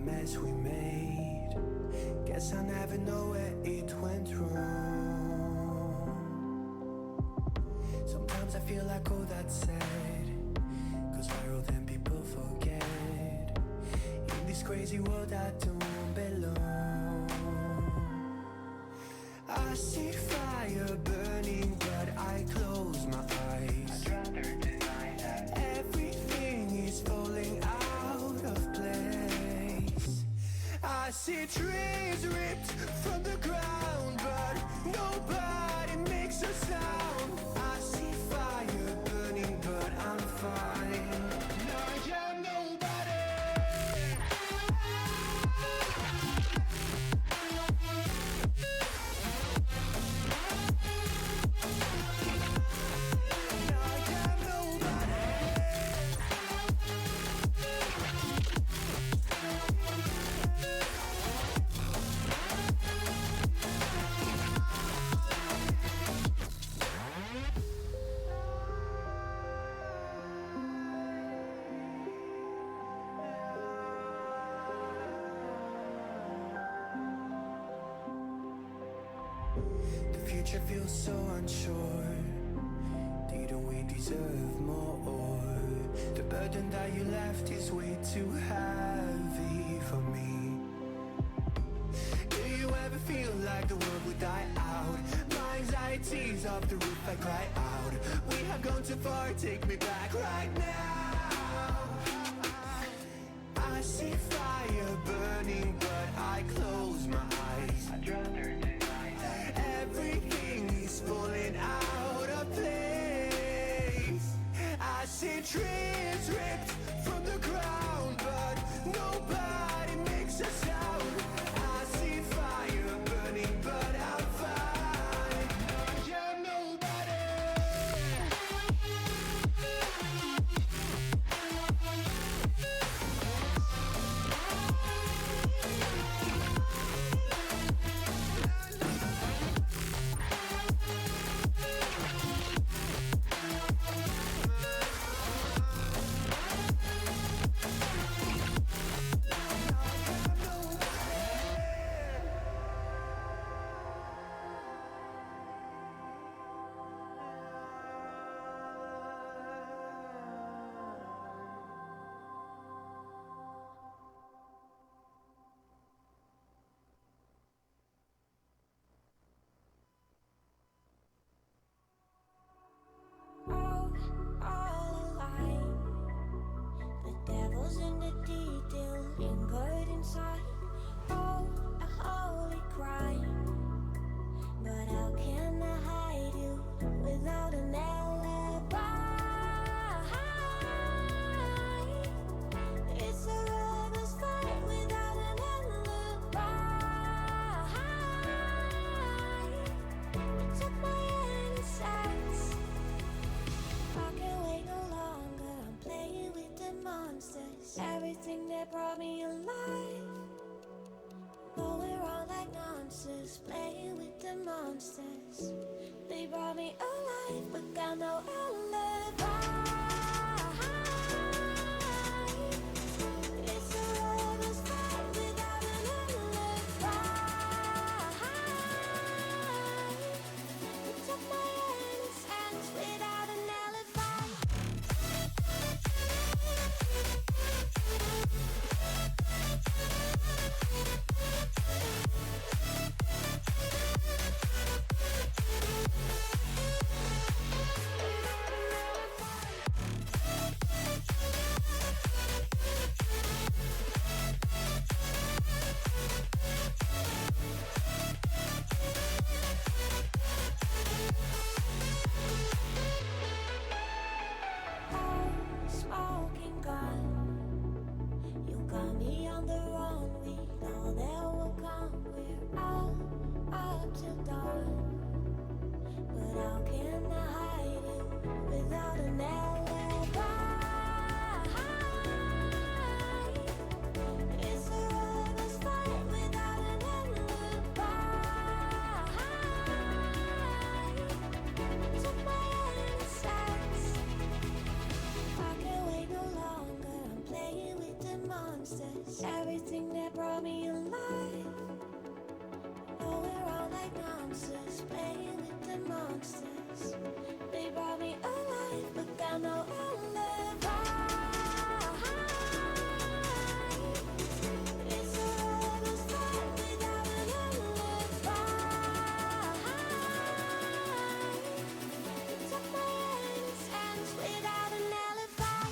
mess we made. Guess I'll never know where it went wrong. Sometimes I feel like all that's said goes viral, then people forget. In this crazy world I don't belong. I see fire burning, but I close my eyes. I'd rather deny that. Everything is falling out of place. I see trees ripped from the ground, but nobody makes a sound. I see fire burning, but I'm fine. No, I'm nobody. No, I'm nobody. The future feels so unsure. Didn't we deserve more? The burden that you left is way too heavy for me. Do you ever feel like the world would die out? My anxiety's off the roof, I cry out. We have gone too far, take me back right now. I see fire burning, but I close my eyes. I'd rather deny that. Everything is falling out of place. I see trees ripped from the ground, but nobody makes a sound. I see fire burning, but I'm fine. I'm nobody. All alive. The devil's in the detail, lingered inside. Oh, a holy crime. But how can I hide you without an alibi? It's a robber's fight without an alibi. You took my innocence. I can't wait no longer. I'm playing with the monsters. Everything that brought me alive. Going wrong like nonsense. Playing with the monsters. They brought me alive, but got no alibi. It's a robber's fight without an alibi. You took my innocence without an alibi. Smoking gun, you got me on the run. We know that will come. We're out up till dawn. But how can I hide you without an alibi? It's a robber's fight without an alibi. You took my innocence. I can't wait no longer. I'm playing with the monsters. Everything that brought me alive. Oh, we're all like monsters, playing with the monsters. They brought me alive, but got no alibi. It's a rebel's fight without an alibi. Took my hands without an alibi.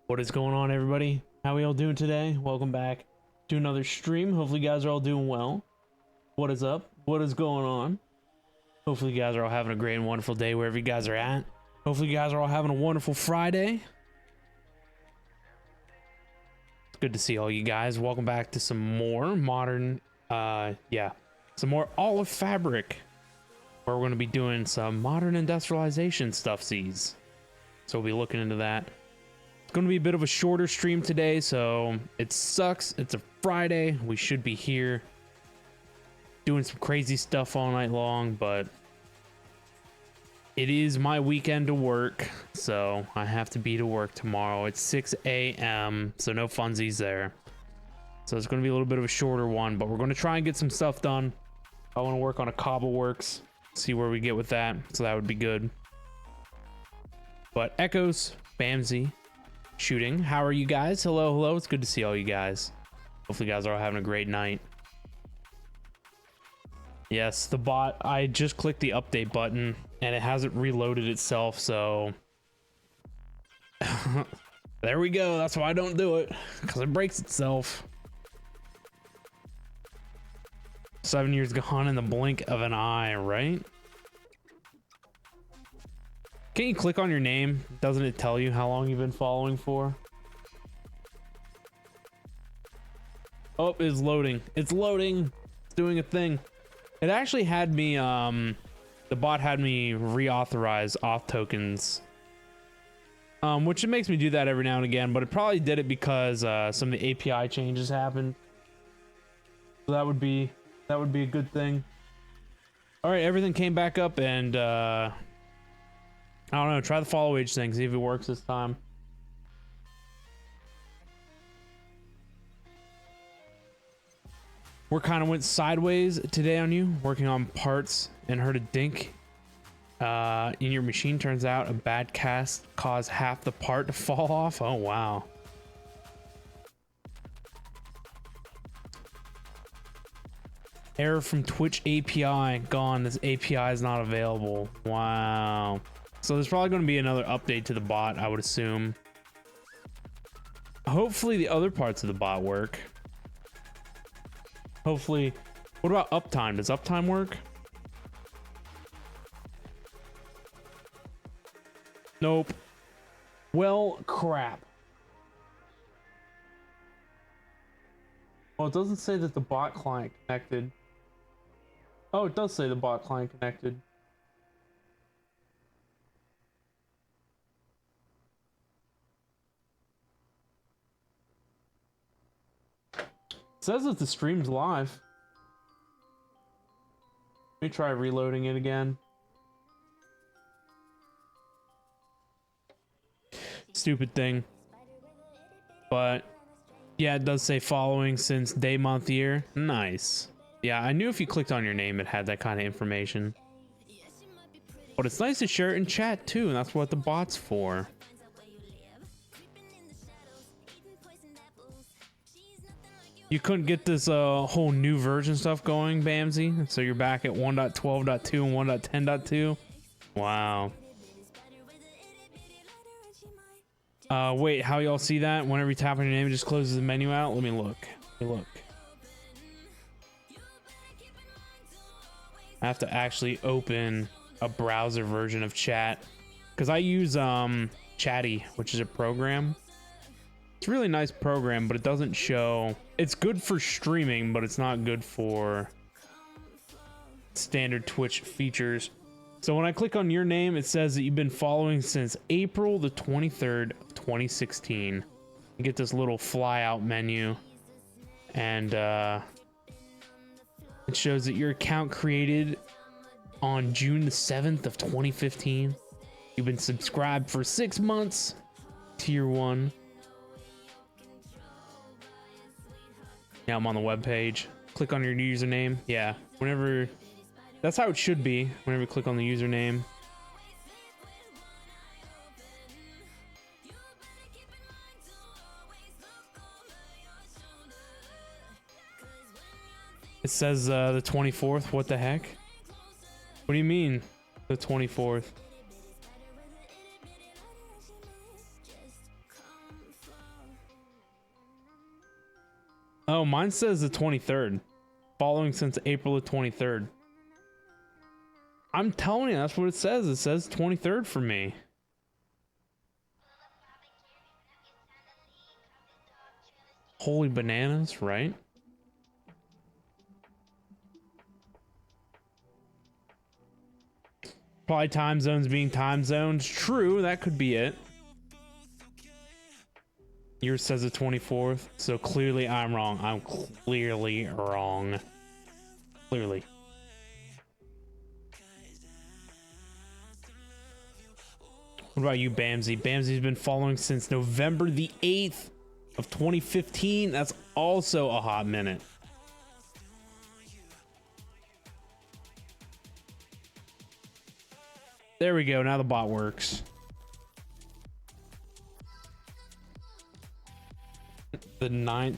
What is going on, everybody? How we all doing today? Welcome back to another stream. Hopefully you guys are all doing well. What is up? What is going on? Hopefully you guys are all having a great and wonderful day wherever you guys are at. Hopefully you guys are all having a wonderful Friday. It's good to see all you guys. Welcome back to some more modern, some more olive fabric, where we're going to be doing some modern industrialization stuffsies. So we'll be looking into that. It's going to be a bit of a shorter stream today, so it sucks. It's a Friday. We should be here doing some crazy stuff all night long, but it is my weekend to work, so I have to be to work tomorrow. It's 6 a.m., so no funsies there. So it's going to be a little bit of a shorter one, but we're going to try and get some stuff done. I want to work on a Cobble works, see where we get with that, so that would be good. But Echoes, Bamsy, Shooting, how are you guys? Hello, it's good to see all you guys. Hopefully you guys are all having a great night. Yes, the bot, I just clicked the update button and it hasn't reloaded itself, so there we go. That's why I don't do it, because it breaks itself. 7 years gone in the blink of an eye, right? Can you click on your name? Doesn't it tell you how long you've been following for? Oh, it's loading. It's loading. It's doing a thing. It actually had me, the bot had me reauthorize auth tokens. Which it makes me do that every now and again, but it probably did it because some of the API changes happened. So that would be a good thing. All right, everything came back up, and I don't know, try the follow age thing, see if it works this time. Work kind of went sideways today on you, working on parts, and heard a dink in your machine. Turns out a bad cast caused half the part to fall off. Oh, wow. Error from Twitch API gone. This API is not available. Wow. So there's probably going to be another update to the bot, I would assume. Hopefully the other parts of the bot work. Hopefully. What about uptime? Does uptime work? Nope. Well, crap. Well, it doesn't say that the bot client connected. Oh, it does say the bot client connected. It says that the stream's live. Let me try reloading it again. Stupid thing. But yeah, it does say following since day, month, year. Nice. Yeah, I knew if you clicked on your name, it had that kind of information. But it's nice to share it in chat too, and that's what the bot's for. You couldn't get this whole new version stuff going, Bamsy? So you're back at 1.12.2 and 1.10.2? Wow. Wait, how y'all see that? Whenever you tap on your name, it just closes the menu out? Let me look. I have to actually open a browser version of chat, because I use Chatty, which is a program. It's a really nice program, but it doesn't show. It's good for streaming, but it's not good for standard Twitch features. So when I click on your name, it says that you've been following since April the 23rd of 2016. You get this little fly out menu, and it shows that your account created on June the 7th of 2015. You've been subscribed for 6 months. Tier 1. Now I'm on the web page. Click on your username. Yeah, whenever. That's how it should be. Whenever you click on the username. It says the 24th. What the heck? What do you mean the 24th? Oh, mine says the 23rd. Following since April the 23rd. I'm telling you, that's what it says. It says 23rd for me. Holy bananas, right? Probably time zones being time zones. True, that could be it. Yours says the 24th, so clearly I'm wrong. I'm clearly wrong. Clearly. What about you, Bamsy? Bamsy's been following since November the 8th of 2015. That's also a hot minute. There we go. Now the bot works. The 9th.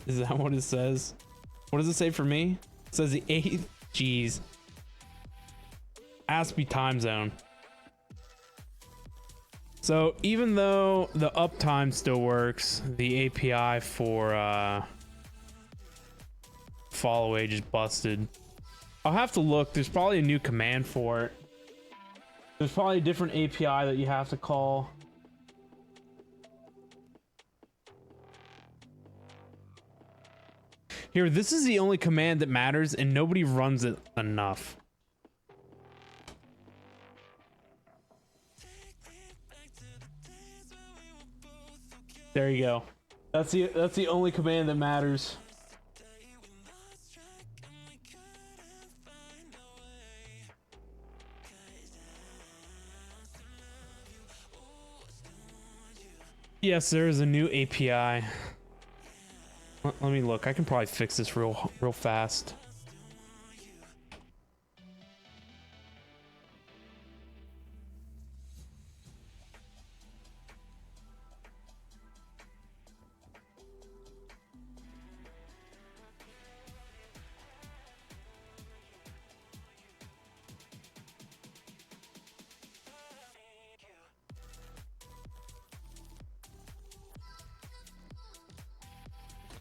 Is that what it says? What does it say for me? It says the 8th. Jeez. Has to be time zone. So even though the uptime still works, the API for follow age is busted. I'll have to look. There's probably a new command for it. There's probably a different API that you have to call. Here, this is the only command that matters and nobody runs it enough. There you go. That's the only command that matters. Yes, there is a new API. Let me look. I can probably fix this real fast.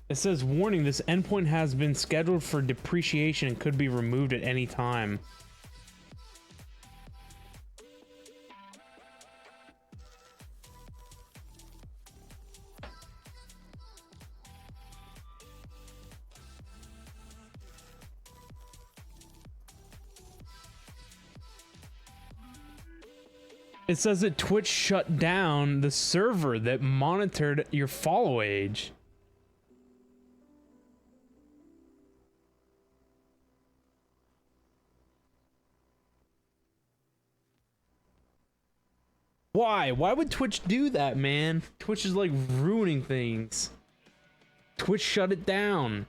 It says, warning, this endpoint has been scheduled for depreciation and could be removed at any time. It says that Twitch shut down the server that monitored your follow age. Why? Why would Twitch do that, man? Twitch is like ruining things. Twitch shut it down.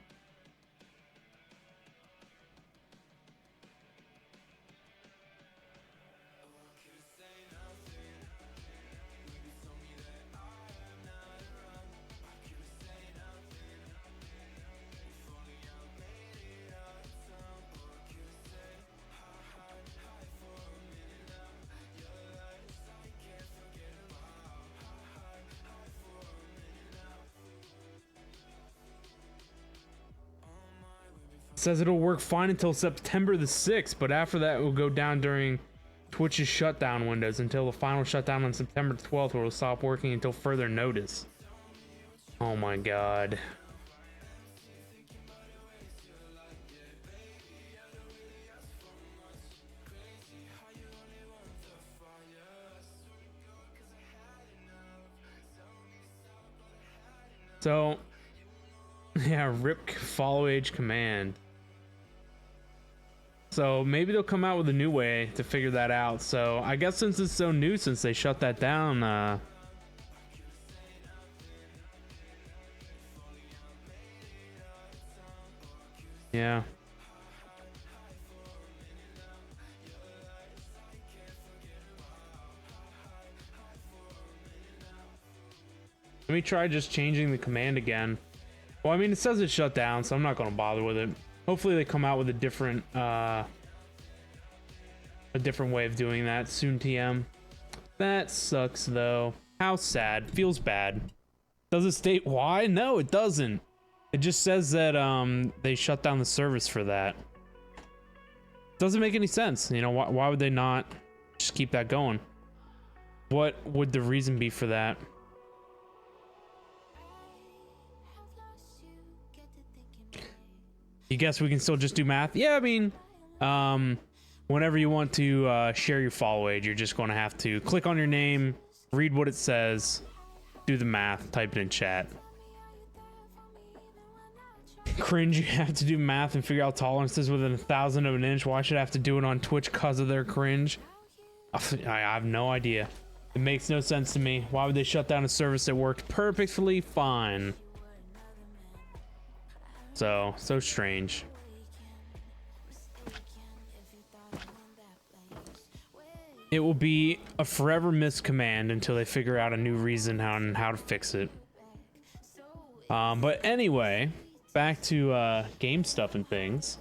Says it'll work fine until September the 6th, but after that it will go down during Twitch's shutdown windows until the final shutdown on September 12th, where it will stop working until further notice. Oh my god. So, yeah, rip follow age command. So maybe they'll come out with a new way to figure that out. So I guess since it's so new, since they shut that down, yeah. Let me try just changing the command again. Well, I mean, it says it's shut down, so I'm not going to bother with it. Hopefully they come out with a different way of doing that soon, TM. That sucks, though. How sad. Feels bad. Does it state why? No, it doesn't. It just says that they shut down the service for that. Doesn't make any sense. You know, why would they not just keep that going? What would the reason be for that? You guess we can still just do math? Yeah, I mean, whenever you want to share your follow age, you're just going to have to click on your name, read what it says, do the math, type it in chat. Cringe, you have to do math and figure out tolerances within 1,000 of an inch. Why should I have to do it on Twitch because of their cringe? I have no idea. It makes no sense to me. Why would they shut down a service that worked perfectly fine? So strange. It will be a forever missed command until they figure out a new reason on how to fix it. But anyway, back to game stuff and things.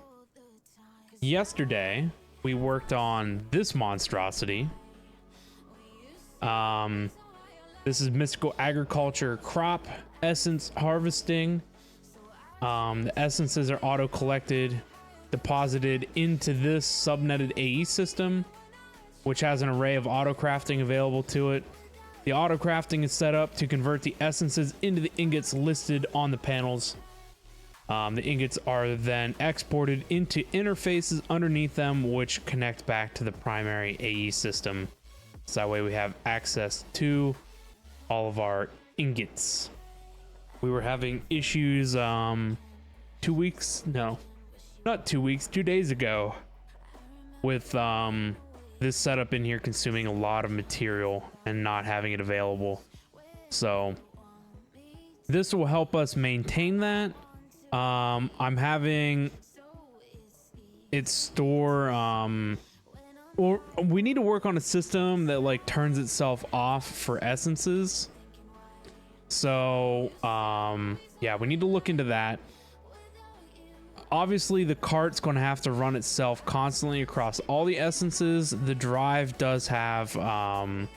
Yesterday, we worked on this monstrosity. This is Mystical Agriculture Crop Essence Harvesting. The essences are auto-collected, deposited into this subnetted AE system, which has an array of auto-crafting available to it. The auto-crafting is set up to convert the essences into the ingots listed on the panels. The ingots are then exported into interfaces underneath them, which connect back to the primary AE system. So that way we have access to all of our ingots. We were having issues 2 weeks, no, not 2 weeks, 2 days ago with this setup in here consuming a lot of material and not having it available. So this will help us maintain that. I'm having it store or we need to work on a system that like turns itself off for essences. So yeah, we need to look into that. Obviously the cart's going to have to run itself constantly across all the essences. The drive does have an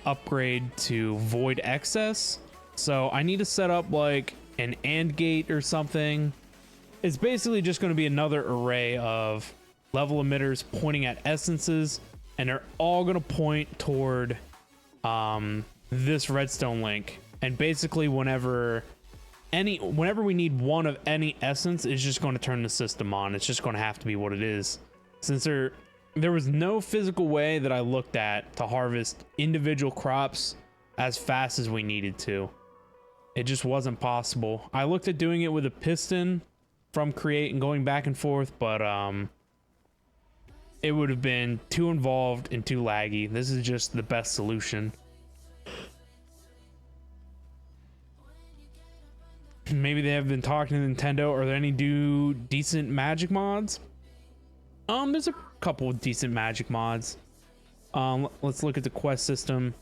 upgrade to void excess, so I need to set up like an AND gate or something. It's basically just going to be another array of level emitters pointing at essences, and they're all going to point toward this redstone link. And basically whenever we need one of any essence, it's just going to turn the system on. It's just going to have to be what it is. Since there was no physical way that I looked at to harvest individual crops as fast as we needed to. It just wasn't possible. I looked at doing it with a piston from create and going back and forth, but it would have been too involved and too laggy. This is just the best solution. Maybe they have been talking to Nintendo. Are there any decent magic mods? There's a couple of decent magic mods. Let's look at the quest system.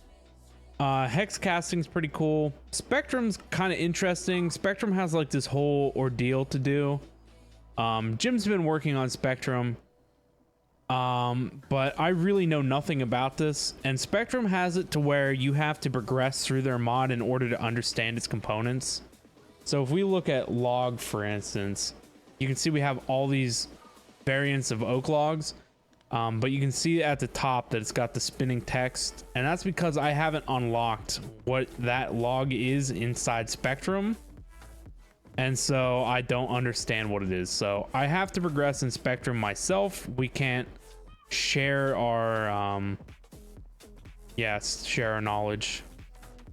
Hex casting's pretty cool. Spectrum's kind of interesting. Spectrum has like this whole ordeal to do. Jim's been working on Spectrum. But I really know nothing about this, and Spectrum has it to where you have to progress through their mod in order to understand its components. So if we look at log, for instance, you can see we have all these variants of oak logs, but you can see at the top that it's got the spinning text, and that's because I haven't unlocked what that log is inside Spectrum, and so I don't understand what it is. So I have to progress in Spectrum myself. We can't share our share our knowledge,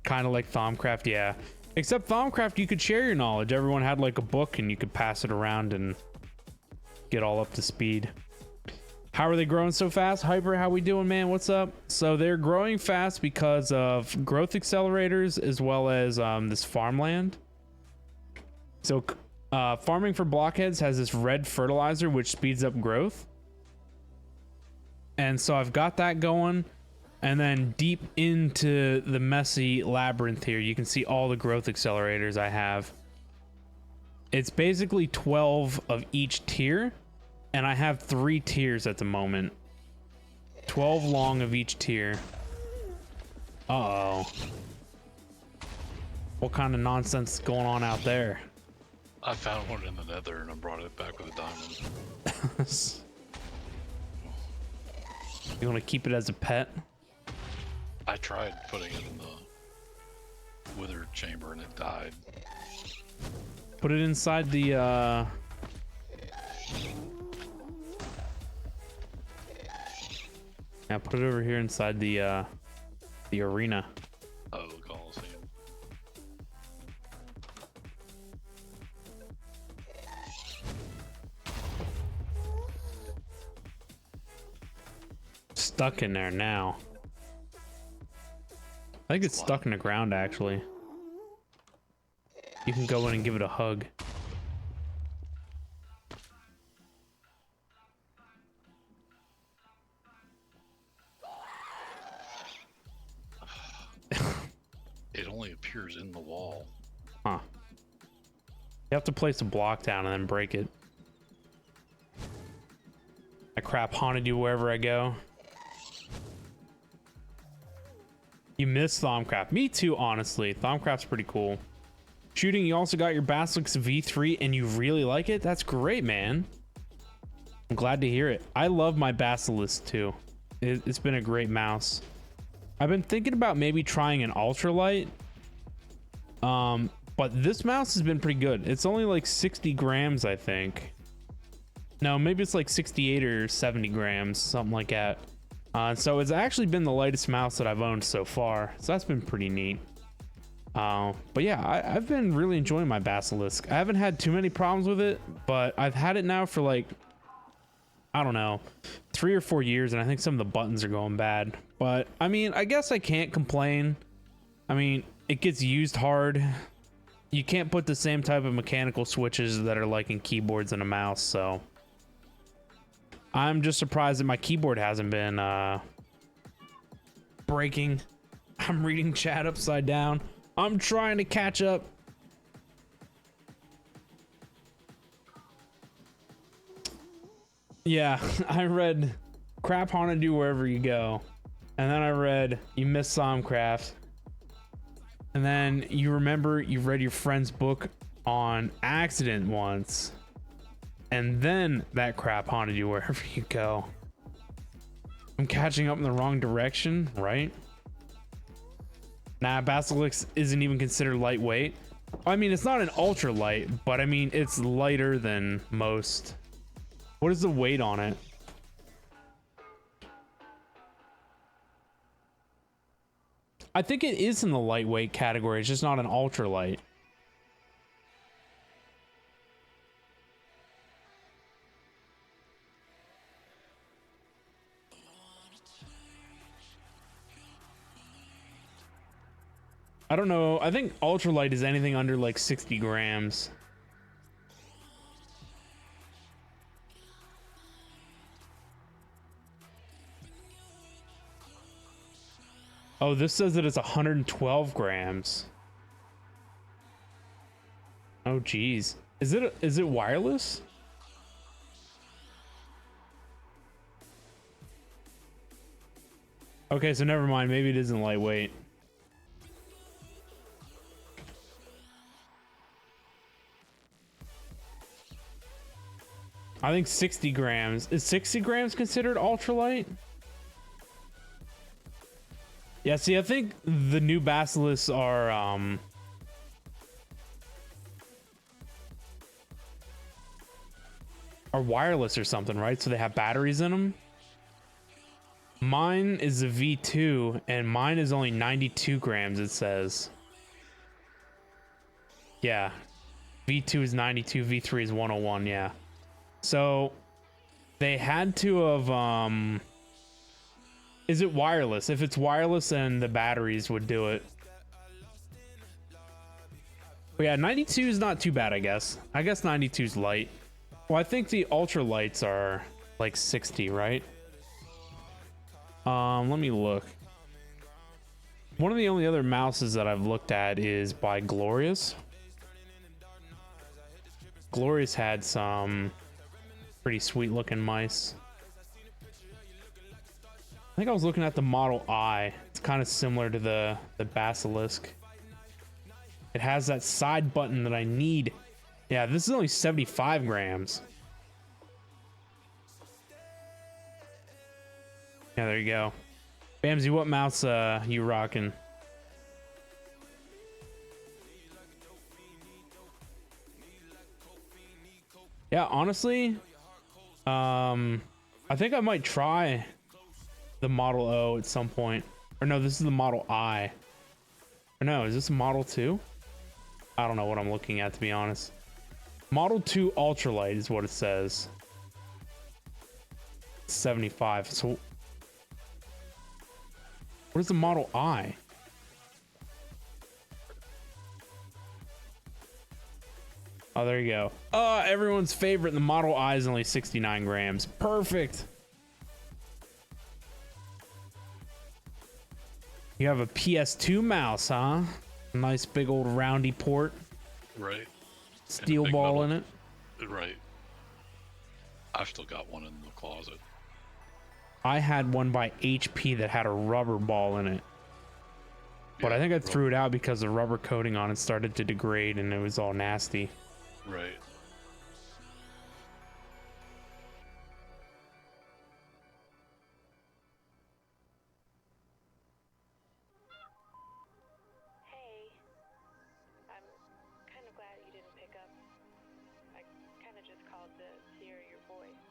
kind of like Thaumcraft. Yeah, except Thaumcraft you could share your knowledge. Everyone had like a book and you could pass it around and get all up to speed. How are they growing so fast? Hyper, how we doing, man? What's up? So they're growing fast because of growth accelerators as well as this farmland. So farming for blockheads has this red fertilizer which speeds up growth, and so I've got that going. And then deep into the messy labyrinth here, you can see all the growth accelerators I have. It's basically 12 of each tier, and I have 3 tiers at the moment. 12 long of each tier. Uh-oh. What kind of nonsense is going on out there? I found one in the nether and I brought it back with a diamond. You want to keep it as a pet? I tried putting it in the wither chamber and it died. Put it inside the yeah, put it over here inside the arena. Oh, Coliseum. Stuck in there now. I think it's stuck in the ground actually. You can go in and give it a hug. It only appears in the wall. Huh. You have to place a block down and then break it. That crap haunted you wherever I go. You miss Thaumcraft. Me too, honestly. Thaumcraft's pretty cool. Shooting, you also got your Basilisk V3 and you really like it? That's great, man. I'm glad to hear it. I love my Basilisk too. It's been a great mouse. I've been thinking about maybe trying an ultralight. But this mouse has been pretty good. It's only like 60 grams, I think. No, maybe it's like 68 or 70 grams, something like that. So it's actually been the lightest mouse that I've owned so far. So that's been pretty neat. But yeah, I've been really enjoying my Basilisk. I haven't had too many problems with it, but I've had it now for like, I don't know, 3 or 4 years, and I think some of the buttons are going bad. But I mean, I guess I can't complain. I mean, it gets used hard. You can't put the same type of mechanical switches that are like in keyboards and a mouse, so I'm just surprised that my keyboard hasn't been breaking. I'm reading chat upside down. I'm trying to catch up. Yeah, I read crap haunted you wherever you go. And then I read you miss Thaumcraft. And then you remember you read your friend's book on accident once. And then that crap haunted you wherever you go. I'm catching up in the wrong direction, right? Nah, Basilisk isn't even considered lightweight. I mean, it's not an ultra light, but I mean, it's lighter than most. What is the weight on it? I think it is in the lightweight category. It's just not an ultra light. I don't know. I think ultralight is anything under like 60 grams. Oh, this says that it's 112 grams. Oh, geez. Is it wireless? Okay, so never mind. Maybe it isn't lightweight. I think 60 grams. Is 60 grams considered ultralight? Yeah, see, I think the new Basilisks are wireless or something, right? So they have batteries in them. Mine is a V2 and mine is only 92 grams, it says. Yeah. V2 is 92, V3 is 101, yeah. So they had to have is it wireless? If it's wireless, then the batteries would do it. But yeah, 92 is not too bad, I guess. I guess 92 is light. Well, I think the ultra lights are like 60, right? Let me look. One of the only other mouses that I've looked at is by Glorious. Glorious had some pretty sweet looking mice. I think I was looking at the Model I. It's kind of similar to the Basilisk. It has that side button that I need Yeah, this is only 75 grams. Yeah, there you go. Bamsy, what mouse you rocking? Yeah, honestly, I think I might try the Model O at some point. Or no, this is the Model I. Or no, is this a Model 2? I don't know what I'm looking at, to be honest. Model 2 Ultralight is what it says. 75. So what is the Model I? Oh, there you go. Everyone's favorite. The Model I is only 69 grams. Perfect. You have a PS2 mouse, huh? Nice big old roundy port. Right. Steel big ball metal- in it. Right. I've still got one in the closet. I had one by HP that had a rubber ball in it. But I think I threw it out because the rubber coating on it started to degrade and it was all nasty. Right. Hey, I'm kind of glad you didn't pick up. I kind of just called to hear your voice.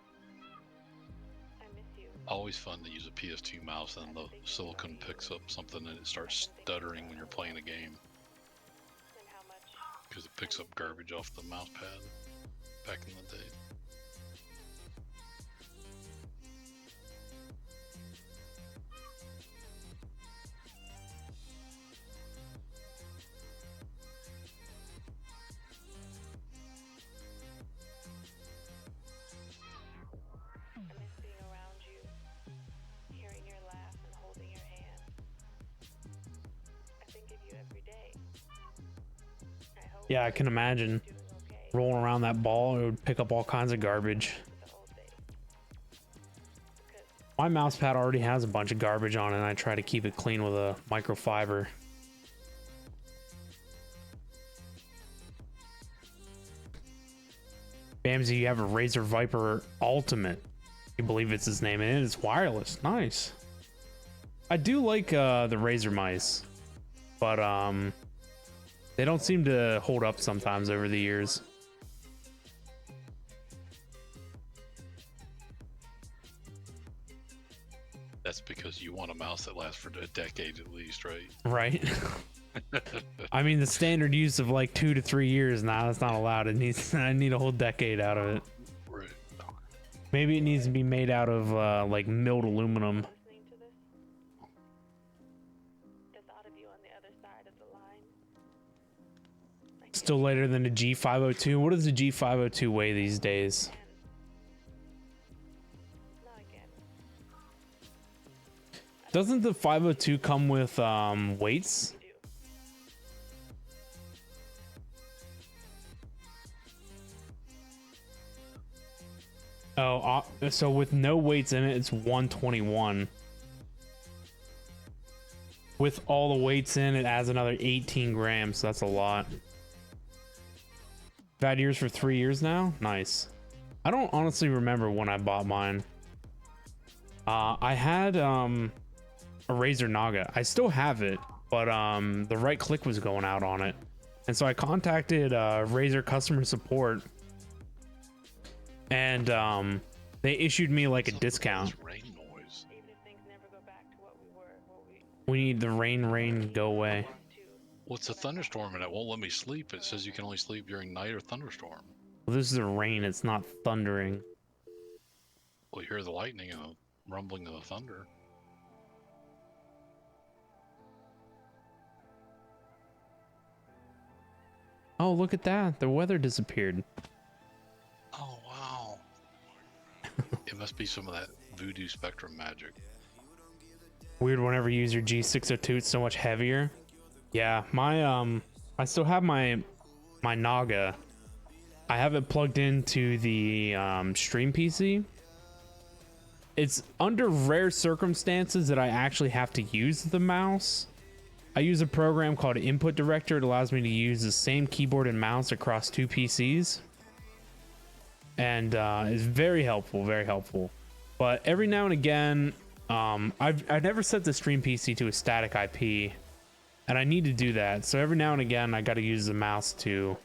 I miss you. Always fun to use a PS2 mouse and the silicone picks up something and it starts stuttering when you're playing a game And how much because it picks up garbage off the mouse pad back in the day. I miss being around you, hearing your laugh and holding your hand. I think of you every day. I hope Yeah, I can imagine. you're doing okay Rolling around that ball, it would pick up all kinds of garbage. with the old days. Because My mouse pad already has a bunch of garbage on it and I try to keep it clean with a microfiber. Bamsy, you have a Razer Viper Ultimate. You believe it's his name, and it's wireless. Nice. I do like the Razer mice, but they don't seem to hold up sometimes over the years. That's because you want a mouse that lasts for a decade at least, right? Right. I mean, the standard use of like 2 to 3 years now, that's not allowed. It needs, I need a whole decade out of it. Right. Maybe it needs to be made out of like milled aluminum. listening to this, the thought of you on the other side of the line. I can't Still lighter than a G502. What does a G502 weigh these days? again. Not again. Doesn't the 502 come with weights? You do. Oh, so with no weights in it, it's 121. With all the weights in, it adds another 18 grams. So that's a lot. I've had yours for 3 years now. Nice. I don't honestly remember when I bought mine. I had a Razer Naga. I still have it, but the right click was going out on it, and so I contacted Razer customer support, and they issued me like a discount. This rain noise. Even if things never go back to what we were, We need the rain go away. Well, it's a thunderstorm and it won't let me sleep. It says you can only sleep during night or thunderstorm. Well, this is a rain. It's not thundering. Well, you hear the lightning and the rumbling of the thunder. Oh, look at that. The weather disappeared. Oh, wow. It must be some of that voodoo spectrum magic. Weird whenever you use your G602, it's so much heavier. Yeah, my I still have my Naga. I have it plugged into the stream PC. It's under rare circumstances that I actually have to use the mouse. I use a program called Input Director. It allows me to use the same keyboard and mouse across 2 PCs. And it's very helpful, very helpful. But every now and again, I've never set the stream PC to a static IP, and I need to do that. So every now and again, I got to use the mouse to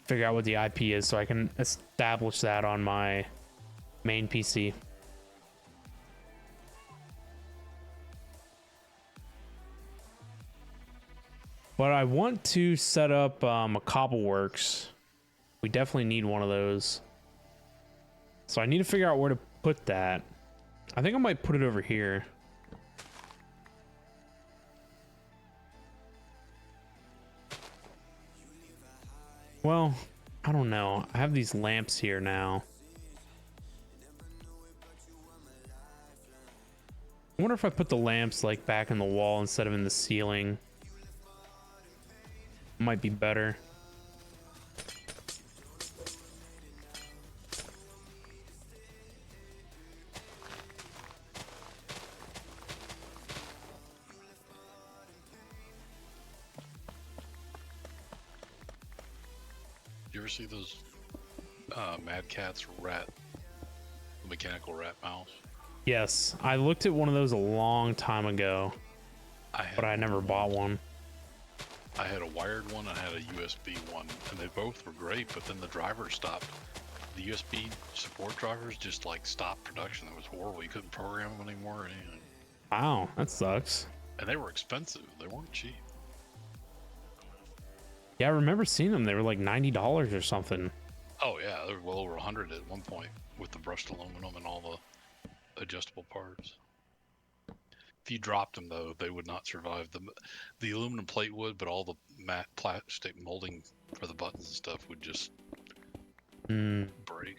figure out what the IP is so I can establish that on my main PC. But I want to set up a Cobble works. We definitely need one of those. So I need to figure out where to put that. I think I might put it over here. Well, I don't know. I have these lamps here now. I wonder if I put the lamps like back in the wall instead of in the ceiling. Might be better. You ever see those Mad Catz rat, mechanical rat mouse? Yes, I looked at one of those a long time ago, but I never bought one. I had a wired one and I had a USB one, and they both were great, but then the driver stopped. The USB support drivers just like stopped production. It was horrible. You couldn't program them anymore or anything. Wow, that sucks. And they were expensive. They weren't cheap. Yeah, I remember seeing them. They were like $90 or something. Oh yeah, they were well over 100 at one point with the brushed aluminum and all the adjustable parts. If you dropped them though, they would not survive. The aluminum plate would, but all the matte plastic molding for the buttons and stuff would just break.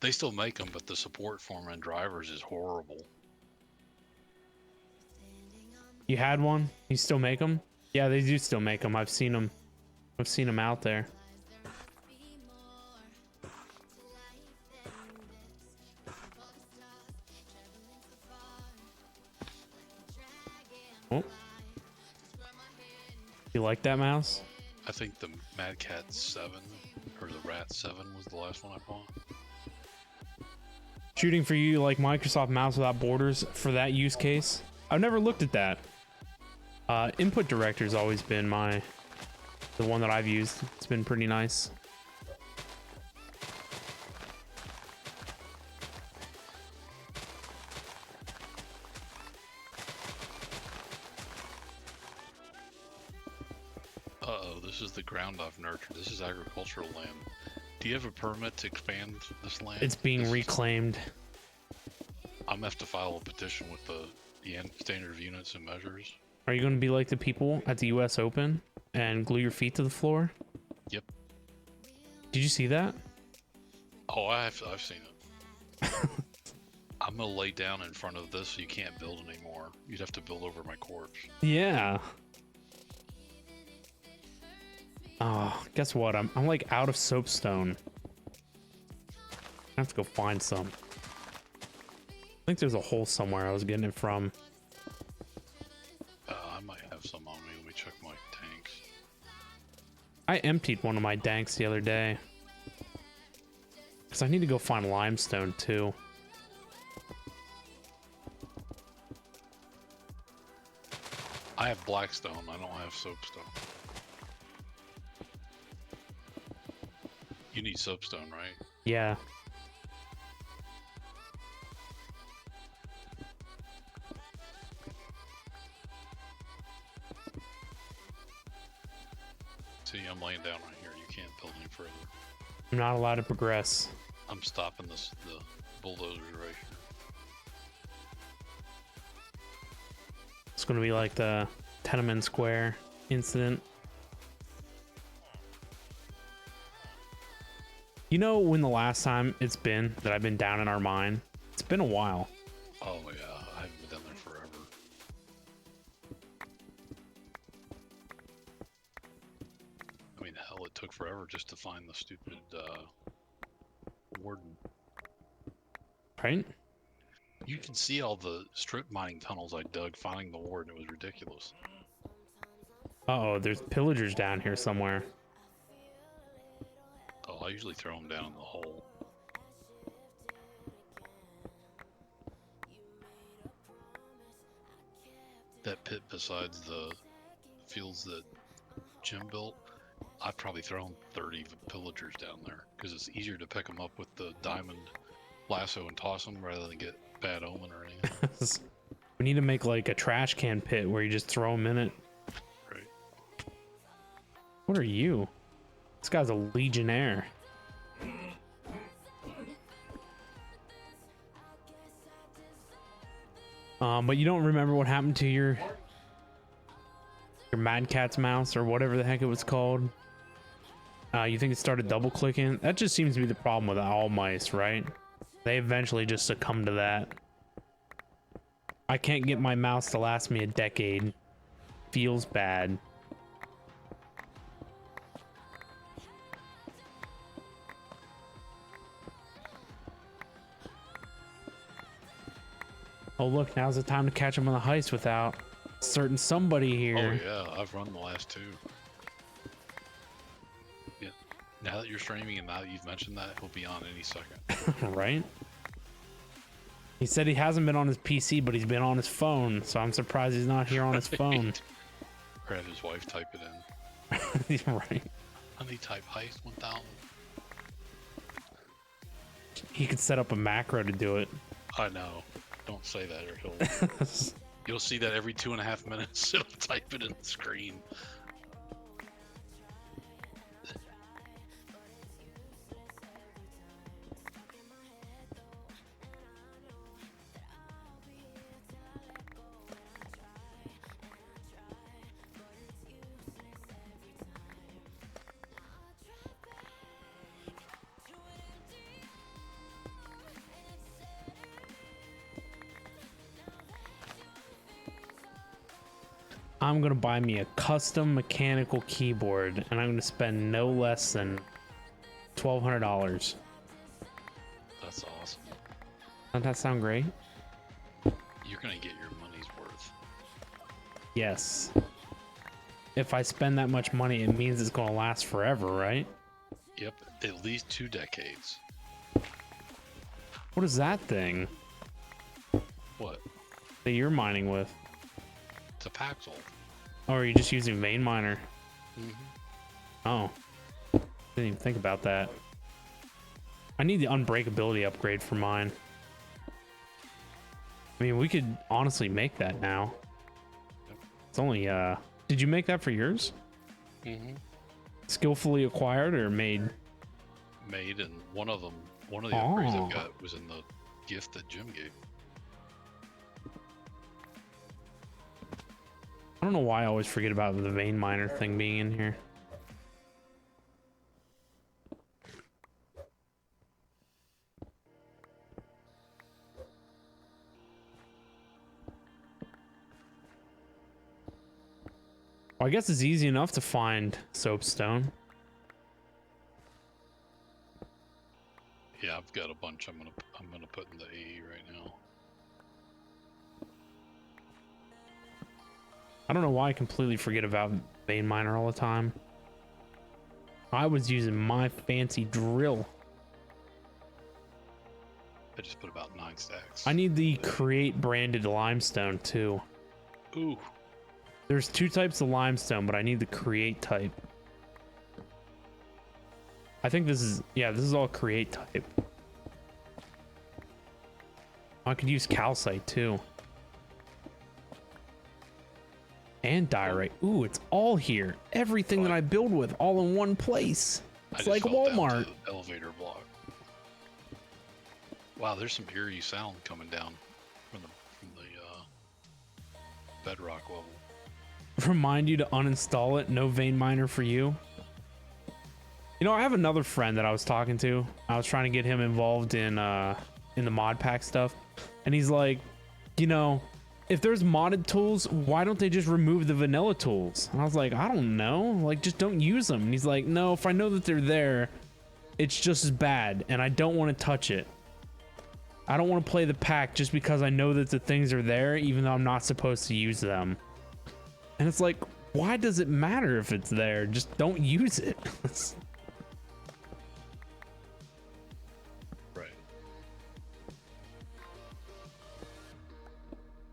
They still make them, but the support for them and drivers is horrible. You had one? You still make them? Yeah, they do still make them. I've seen them. I've seen them out there. Oh. You like that mouse? I think the Mad Catz 7 or the Rat 7 was the last one I bought. Shooting for you like Microsoft Mouse Without Borders for that use case? I've never looked at that. Input Director's always been the one that I've used. It's been pretty nice. Uh-oh, this is the ground I've nurtured. This is agricultural land. Do you have a permit to expand this land? It's being reclaimed. I'm gonna have to file a petition with the standard of units and measures. Are you going to be like the people at the US Open and glue your feet to the floor? Yep. Did you see that? Oh, I've seen it. I'm gonna lay down in front of this so you can't build anymore. You'd have to build over my corpse. Yeah. Oh, guess what? I'm like out of soapstone. I have to go find some. I think there's a hole somewhere I was getting it from. I might have some on me. Let me check my tanks. I emptied one of my danks the other day. Because I need to go find limestone too. I have blackstone. I don't have soapstone. You need soapstone, right? Yeah. See, I'm laying down right here. You can't build any further. I'm not allowed to progress. I'm stopping the bulldozers right here. It's going to be like the Tenement Square incident. You know when the last time it's been that I've been down in our mine? It's been a while. Oh yeah, I haven't been down there forever. I mean, hell, it took forever just to find the stupid warden. Right? You can see all the strip mining tunnels I dug finding the ore, and it was ridiculous. Uh-oh, there's pillagers down here somewhere. Oh, I usually throw them down in the hole. That pit besides the fields that Jim built, I've probably thrown 30 pillagers down there because it's easier to pick them up with the diamond lasso and toss them rather than get bad omen or anything. We need to make like a trash can pit where you just throw them in it. Right. What are you? This guy's a legionnaire. But you don't remember what happened to your Mad Cat's mouse or whatever the heck it was called? You think it started double clicking? That just seems to be the problem with all mice, right? They eventually just succumb to that. I can't get my mouse to last me a decade. Feels bad. Oh look, now's the time to catch him on the heist without certain somebody here. Oh yeah, I've run the last two. Yeah. Now that you're streaming and now that you've mentioned that, he'll be on any second. Right? He said he hasn't been on his PC, but he's been on his phone, so I'm surprised he's not here on his phone. Or have his wife type it in. Right. Honey, type heist 1000. He could set up a macro to do it. I know. Don't say that or he'll... You'll see that every 2.5 minutes. He'll type it in the screen. I'm gonna buy me a custom mechanical keyboard, and I'm gonna spend no less than $1,200. That's awesome. Doesn't that sound great? You're gonna get your money's worth. Yes. If I spend that much money, it means it's gonna last forever, right? Yep, at least 2 decades. What is that thing What? that you're mining with? It's a Paxel. Oh, are you just using vein miner? Oh, didn't even think about that. I need the unbreakability upgrade for mine. I mean, we could honestly make that now. It's only, did you make that for yours? Skillfully acquired or made? Made, and one of the upgrades I've got was in the gift that Jim gave. I don't know why I always forget about the vein miner thing being in here. Well, I guess it's easy enough to find soapstone. Yeah, I've got a bunch. I'm gonna put in the AE right now. I don't know why I completely forget about vein miner all the time. I was using my fancy drill. I just put about 9 stacks. I need the create branded limestone too. Ooh, There's 2 types of limestone, but I need the create type. I think this is all create type. I could use calcite too. And diorite. Ooh, it's all here. Everything that I build with all in one place. It's like Walmart. Elevator block. Wow, there's some eerie sound coming down from the bedrock level. Remind you to uninstall it. No vein miner for you. You know, I have another friend that I was talking to. I was trying to get him involved in the mod pack stuff, and he's like, you know, if there's modded tools, why don't they just remove the vanilla tools? And I was like, I don't know, like just don't use them. And he's like, no, if I know that they're there, it's just as bad, and I don't want to touch it. I don't want to play the pack just because I know that the things are there, even though I'm not supposed to use them. And it's like, why does it matter if it's there? Just don't use it. Right.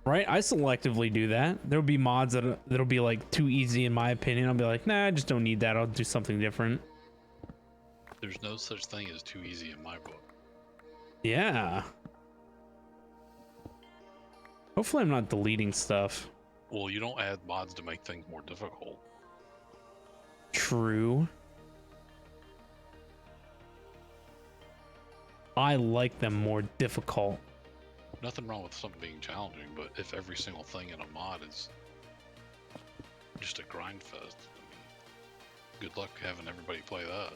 Right? I selectively do that. There'll be mods that'll be like too easy in my opinion. I'll be like, nah, I just don't need that. I'll do something different. There's no such thing as too easy in my book. Yeah. Hopefully I'm not deleting stuff. Well, you don't add mods to make things more difficult. True. I like them more difficult. Nothing wrong with something being challenging, but if every single thing in a mod is just a grind fest, I mean, good luck having everybody play that.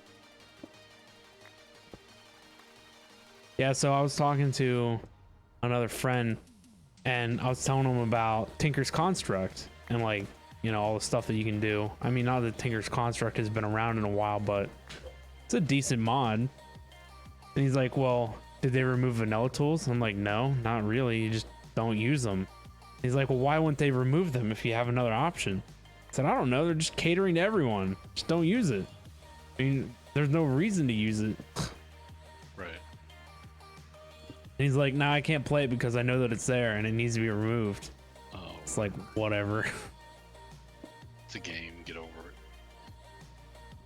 Yeah, so I was talking to another friend and I was telling him about Tinker's Construct and like, you know, all the stuff that you can do. I mean, not that Tinker's Construct has been around in a while, but it's a decent mod. And he's like, well, did they remove vanilla tools? I'm like, no, not really. You just don't use them. He's like, well, why wouldn't they remove them if you have another option? I said, I don't know. They're just catering to everyone. Just don't use it. I mean, there's no reason to use it. Right. And he's like, nah, I can't play it because I know that it's there and it needs to be removed. Oh, It's like, whatever. it's a game. Get over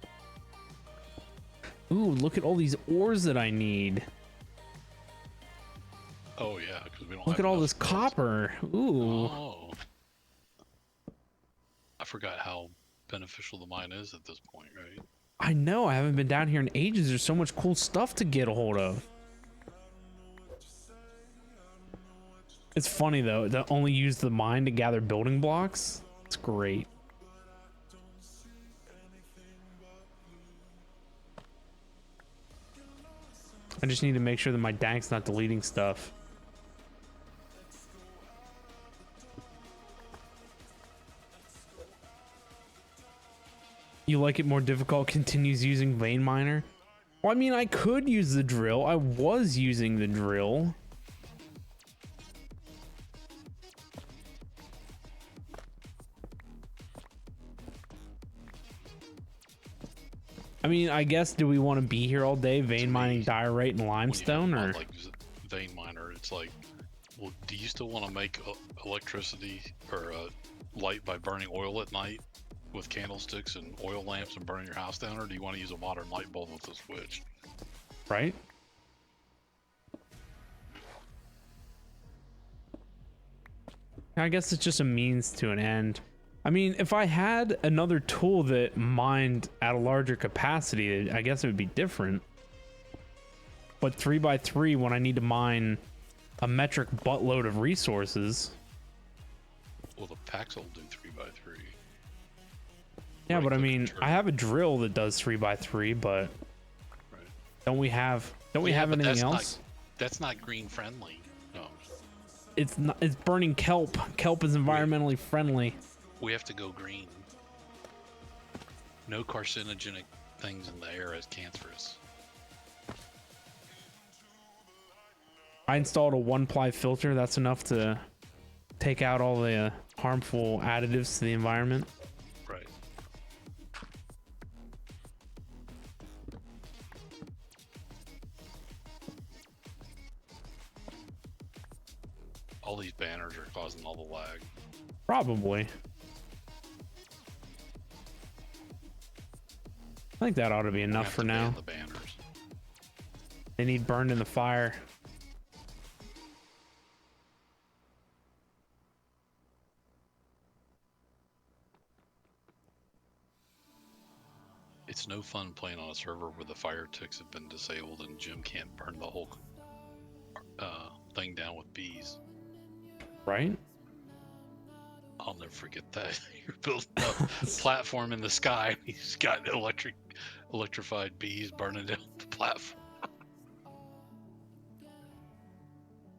it. Ooh, look at all these ores that I need. Oh yeah, because we don't. Look have at all enough this space. copper. Ooh. Oh. I forgot how beneficial the mine is at this point, right? I know, I haven't been down here in ages. There's so much cool stuff to get a hold of. It's funny though, to only use the mine to gather building blocks. It's great. I just need to make sure that my dank's not deleting stuff. You like it more difficult, continues using vein miner? Well, I mean, I could use the drill. I was using the drill. I mean, I guess, do we want to be here all day vein mining diorite and limestone, when you or? have a mod like vein miner, it's like, well, do you still want to make electricity or light by burning oil at night with candlesticks and oil lamps and burning your house down, or do you want to use a modern light bulb with a switch? Right? I guess it's just a means to an end. I mean, if I had another tool that mined at a larger capacity, I guess it would be different. But 3x3, when I need to mine a metric buttload of resources. Well, the packs will do 3x3. Yeah, Right, but I click mean, and turn. I have a drill that does 3x3, but Right. don't we have Yeah, but anything that's else? That's not green friendly. No, It's not, it's burning kelp. Kelp is environmentally friendly. we have to go green. No carcinogenic things in the air as cancerous. I installed a 1-ply filter. That's enough to take out all the harmful additives to the environment. Right. All these banners are causing all the lag. Probably. I think that ought to be We enough have for to ban now. The banners. They need burned in the fire. It's no fun playing on a server where the fire ticks have been disabled and Jim can't burn the whole thing down with bees. Right? I'll never forget that. You're building a platform in the sky. He's got electrified bees burning down the platform.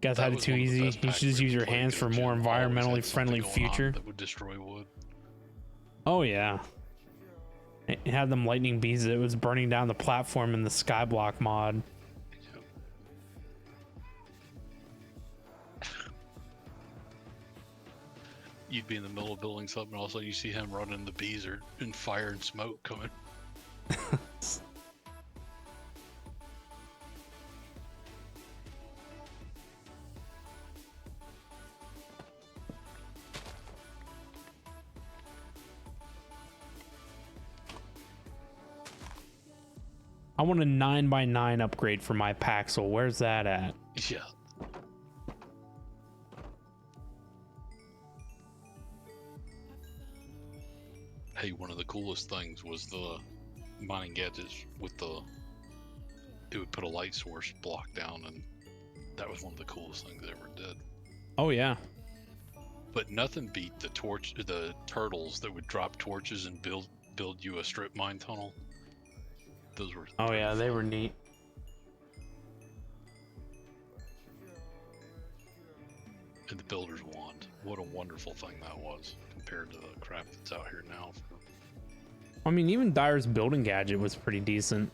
Guys That had it was too one of the easy. best You packs should just we use your ever played hands in for Jim. more Always had environmentally something friendly going on future. that would destroy wood. Oh yeah. It had them lightning bees. It was burning down the platform in the Skyblock mod. You'd be in the middle of building something, and all of a sudden you see him running. The bees are in fire and smoke coming. I want a 9x9 upgrade for my Paxel. Where's that at? Yeah. Hey, one of the coolest things was the mining gadgets with it would put a light source block down, and that was one of the coolest things they ever did. Oh yeah. But nothing beat the turtles that would drop torches and build you a strip mine tunnel. Those were. Oh yeah, they were neat. And the builder's wand. What a wonderful thing that was compared to the crap that's out here now. I mean, even Dyer's building gadget was pretty decent.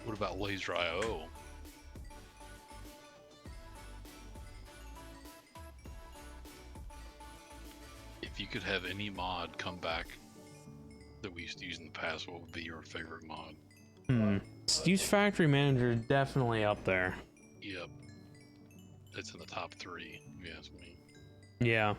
What about Laser IO? If you could have any mod come back that we used to use in the past, what would be your favorite mod? Steve's Factory Manager is definitely up there. Yep. It's in the top 3, if you ask me. Yeah.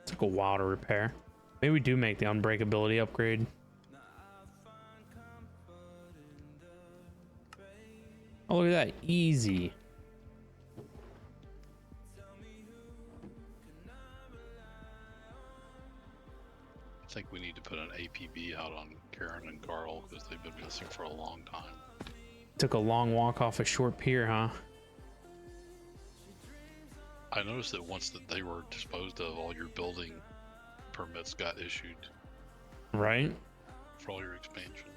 Took a while to repair. Maybe we do make the unbreakability upgrade. Oh, look at that. Easy. I think we need to put an APB out on Karen and Carl because they've been missing for a long time. Took a long walk off a short pier, huh? I noticed that once that they were disposed of, all your building permits got issued Right? for all your expansion.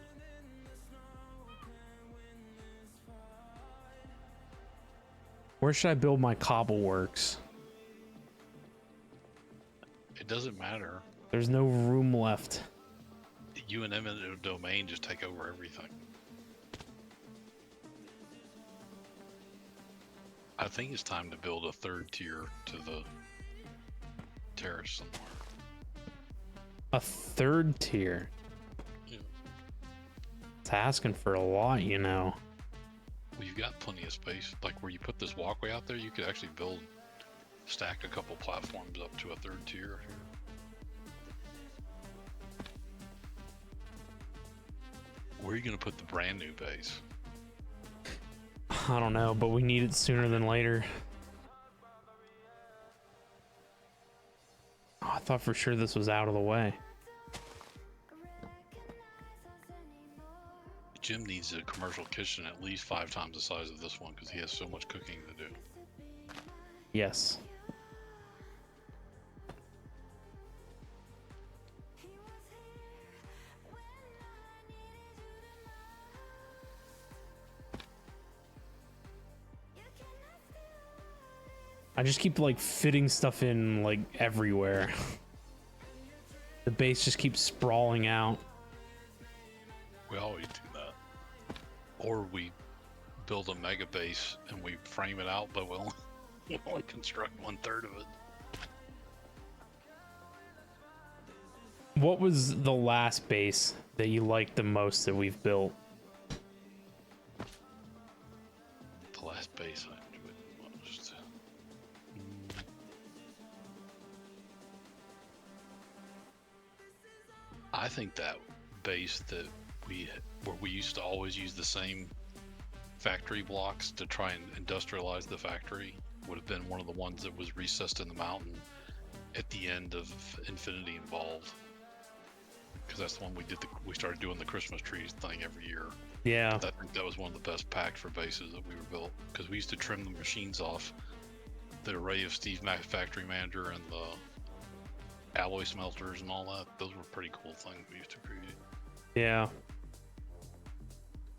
Where should I build my Cobble works? It doesn't matter. There's no room left. You and eminent domain just take over everything. I think it's time to build a 3rd tier to the terrace somewhere. A 3rd tier? Yeah. It's asking for a lot, you know. Well, you've got plenty of space. Like where you put this walkway out there, you could actually stack a couple platforms up to a 3rd tier here. Where are you going to put the brand new base? I don't know, but we need it sooner than later. Oh, I thought for sure this was out of the way. Jim needs a commercial kitchen at least 5 times the size of this one because he has so much cooking to do. Yes. I just keep like fitting stuff in like everywhere. The base just keeps sprawling out. We always do that. Or we build a mega base and we frame it out, but we'll only construct 1/3 of it. What was the last base that you liked the most that we've built? The last base I enjoyed the most. I think that base that where we used to always use the same factory blocks to try and industrialize the factory would have been one of the ones that was recessed in the mountain at the end of Infinity Involved, because that's the one we started doing the Christmas trees thing every year. Yeah. I think that was one of the best packs for bases that we were built, because we used to trim the machines off the array of Steve Mac Factory Manager and the alloy smelters and all that. Those were pretty cool things we used to create. Yeah.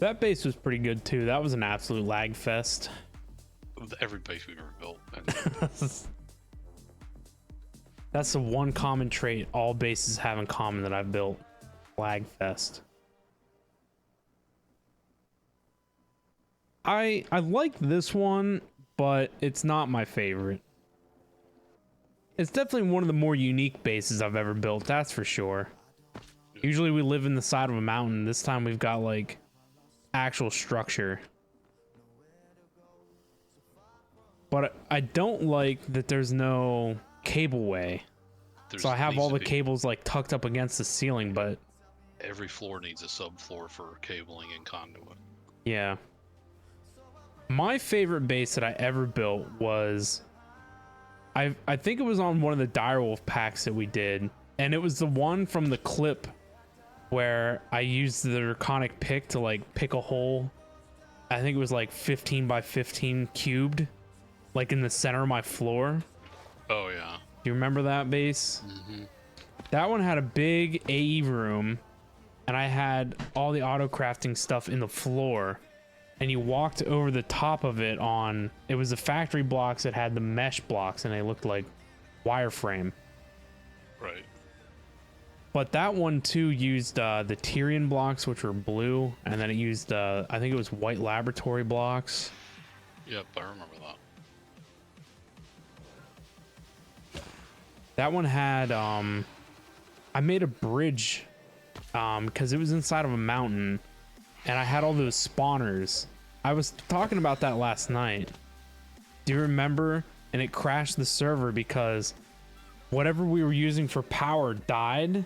That base was pretty good too. That was an absolute lag fest. With every base we've ever built. And That's the one common trait all bases have in common that I've built. Lag fest. I like this one, but it's not my favorite. It's definitely one of the more unique bases I've ever built, that's for sure. Usually we live in the side of a mountain. This time we've got like actual structure. But I don't like that there's no cableway. So I have needs all to the be- cables like tucked up against the ceiling, but Every floor needs a subfloor for cabling and conduit. yeah. My favorite base that I ever built was I think it was on one of the direwolf packs that we did, and it was the one from the clip where I used the draconic pick to like pick a hole. I think it was like 15 by 15 cubed, like in the center of my floor. Oh yeah. Do you remember that base? Mm-hmm. That one had a big AE room, and I had all the auto crafting stuff in the floor, and you walked over the top of it on, it was the factory blocks that had the mesh blocks, and they looked like wireframe. Right. But that one too used the Tyrian blocks, which were blue, and then it used I think it was white laboratory blocks. Yep, I remember that. That one had I made a bridge because it was inside of a mountain, and I had all those spawners. I was talking about that last night. Do you remember? And it crashed the server because whatever we were using for power died,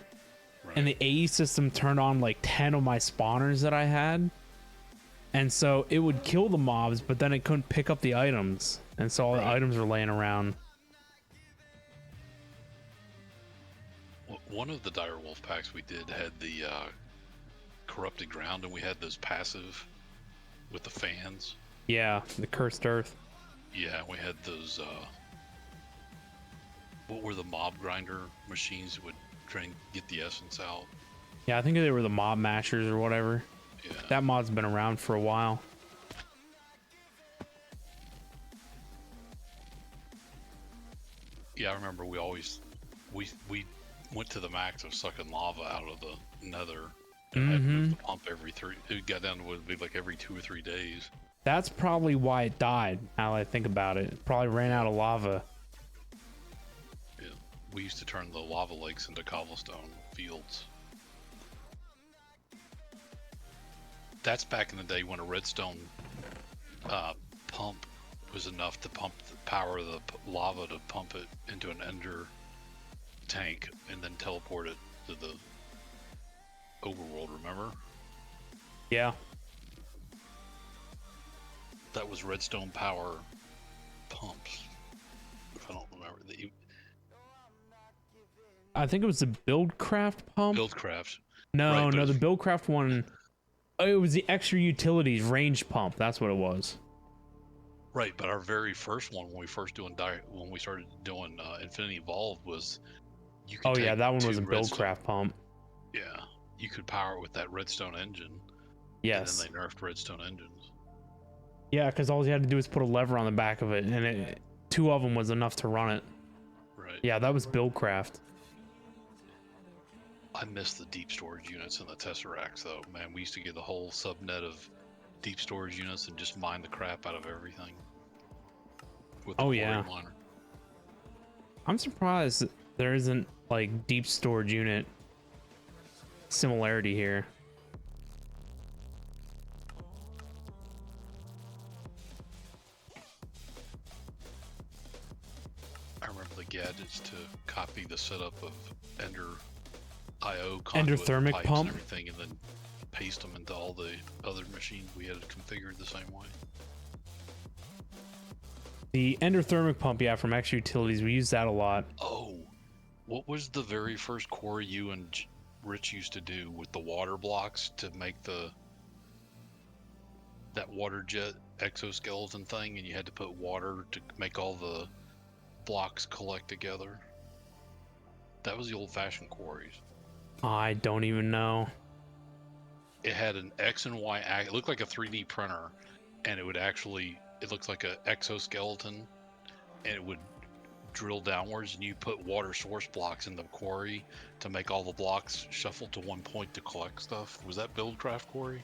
and the AE system turned on like 10 of my spawners that I had. And so it would kill the mobs, but then it couldn't pick up the items. And so all the items were laying around. One of the direwolf packs we did had the corrupted ground, and we had those passive with the fans. Yeah, the cursed earth. Yeah, we had those. What were the mob grinder machines that would try and get the essence out? Yeah, I think they were the mob mashers or whatever. Yeah. That mod's been around for a while. Yeah, I remember we always we went to the max of sucking lava out of the nether and had to move the pump every three. It got down to would be like every 2 or 3 days. That's probably why it died, now that I think about it. It probably ran out of lava. Yeah, we used to turn the lava lakes into cobblestone fields. That's back in the day when a redstone pump was enough to pump the power of the lava to pump it into an ender tank and then teleport it to the overworld, remember? Yeah. That was redstone power pumps. If I don't remember the I think it was the Buildcraft pump. Buildcraft. No, right, but no, the it's- Buildcraft one. Oh, it was the extra utilities range pump. That's what it was. Right, but our very first one when we first when we started doing Infinity Evolved was you could Oh yeah, take that one was two a redstone- Buildcraft pump. Yeah, you could power it with that redstone engine. Yes. And then they nerfed redstone engines. Yeah, because all you had to do was put a lever on the back of it, and two of them was enough to run it. Right. Yeah, that was Buildcraft. I miss the deep storage units and the Tesseracts though. Man, we used to get the whole subnet of deep storage units and just mine the crap out of everything. With the Oh, quarry yeah. miner. I'm surprised that there isn't like deep storage unit similarity here. I remember the gadgets to copy the setup of Ender IO Endothermic pipes pump? and everything, and then paste them into all the other machines we had it configured the same way. The endothermic pump, yeah, from Extra Utilities, we use that a lot. Oh, what was the very first quarry you and Rich used to do with the water blocks to make that water jet exoskeleton thing, and you had to put water to make all the blocks collect together? That was the old-fashioned quarries. I don't even know. it had an X and Y. It looked like a 3D printer, and it would actually. It looked like an exoskeleton, and it would drill downwards, and you put water source blocks in the quarry to make all the blocks shuffle to one point to collect stuff. Was that Buildcraft Quarry?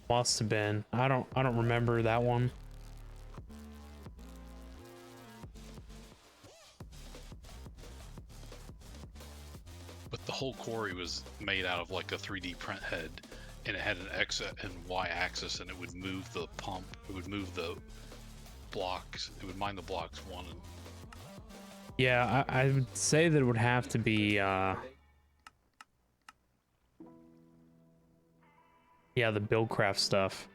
Must have been. I don't remember that one. But the whole quarry was made out of like a 3D print head, and it had an X and Y axis, and it would move the pump. It would move the blocks. It would mine the blocks one. And Yeah, I would say that it would have to be yeah, the Buildcraft stuff,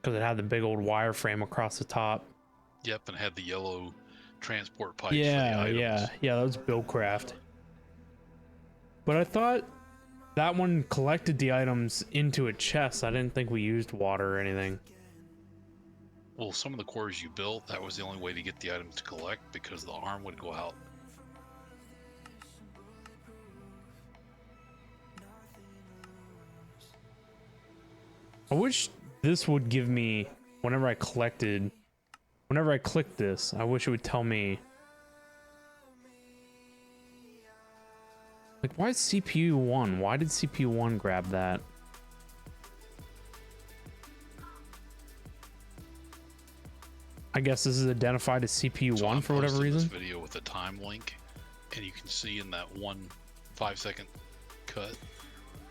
because it had the big old wireframe across the top. yep, and had the yellow transport pipes. Yeah, for the yeah, items. yeah, that was Buildcraft. But I thought that one collected the items into a chest. I didn't think we used water or anything. Well, some of the quarries you built, that was the only way to get the items to collect, because the arm would go out. I wish this would give me, whenever I clicked this, I wish it would tell me, like, why is CPU 1? Why did CPU 1 grab that? I guess this is identified as CPU So 1 I'm for whatever posting reason. This video with a time link, and you can see in that 1 5-second cut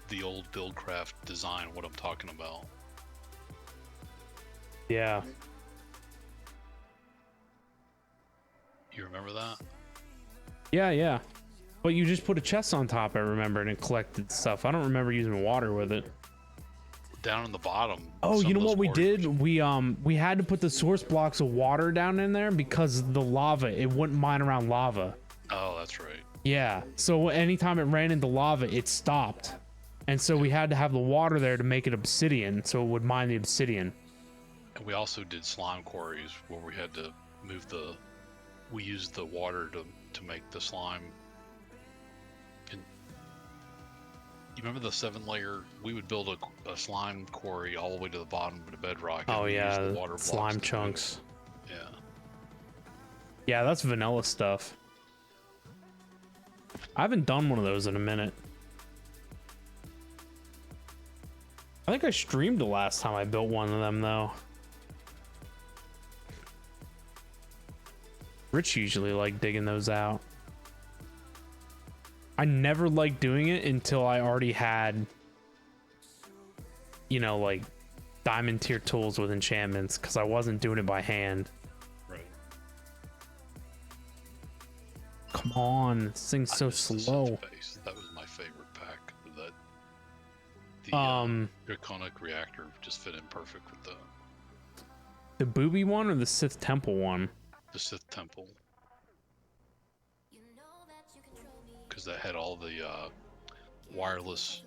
the old Buildcraft design, what I'm talking about. Yeah. You remember that? Yeah. But you just put a chest on top, I remember, and it collected stuff. I don't remember using water with it. Down in the bottom. Oh, some you know of those what we quarries- did? We had to put the source blocks of water down in there because the lava, it wouldn't mine around lava. Oh, that's right. Yeah. So anytime it ran into lava, it stopped. And so we had to have the water there to make it obsidian, so it would mine the obsidian. And we also did slime quarries where we had to move the. We used the water to make the slime. And you remember the 7-layer? We would build a slime quarry all the way to the bottom of the bedrock. And Oh we used yeah, the water blocks to slime move it. chunks. Yeah. Yeah, that's vanilla stuff. I haven't done one of those in a minute. I think I streamed the last time I built one of them though. Rich usually like digging those out. I never liked doing it until I already had, you know, like diamond tier tools with enchantments, because I wasn't doing it by hand. Right. Come on, this thing's I so missed the slow. synth base. That was my favorite pack. That the draconic reactor just fit in perfect with The booby one or the Sith Temple one? the Sith Temple, because that had all the wireless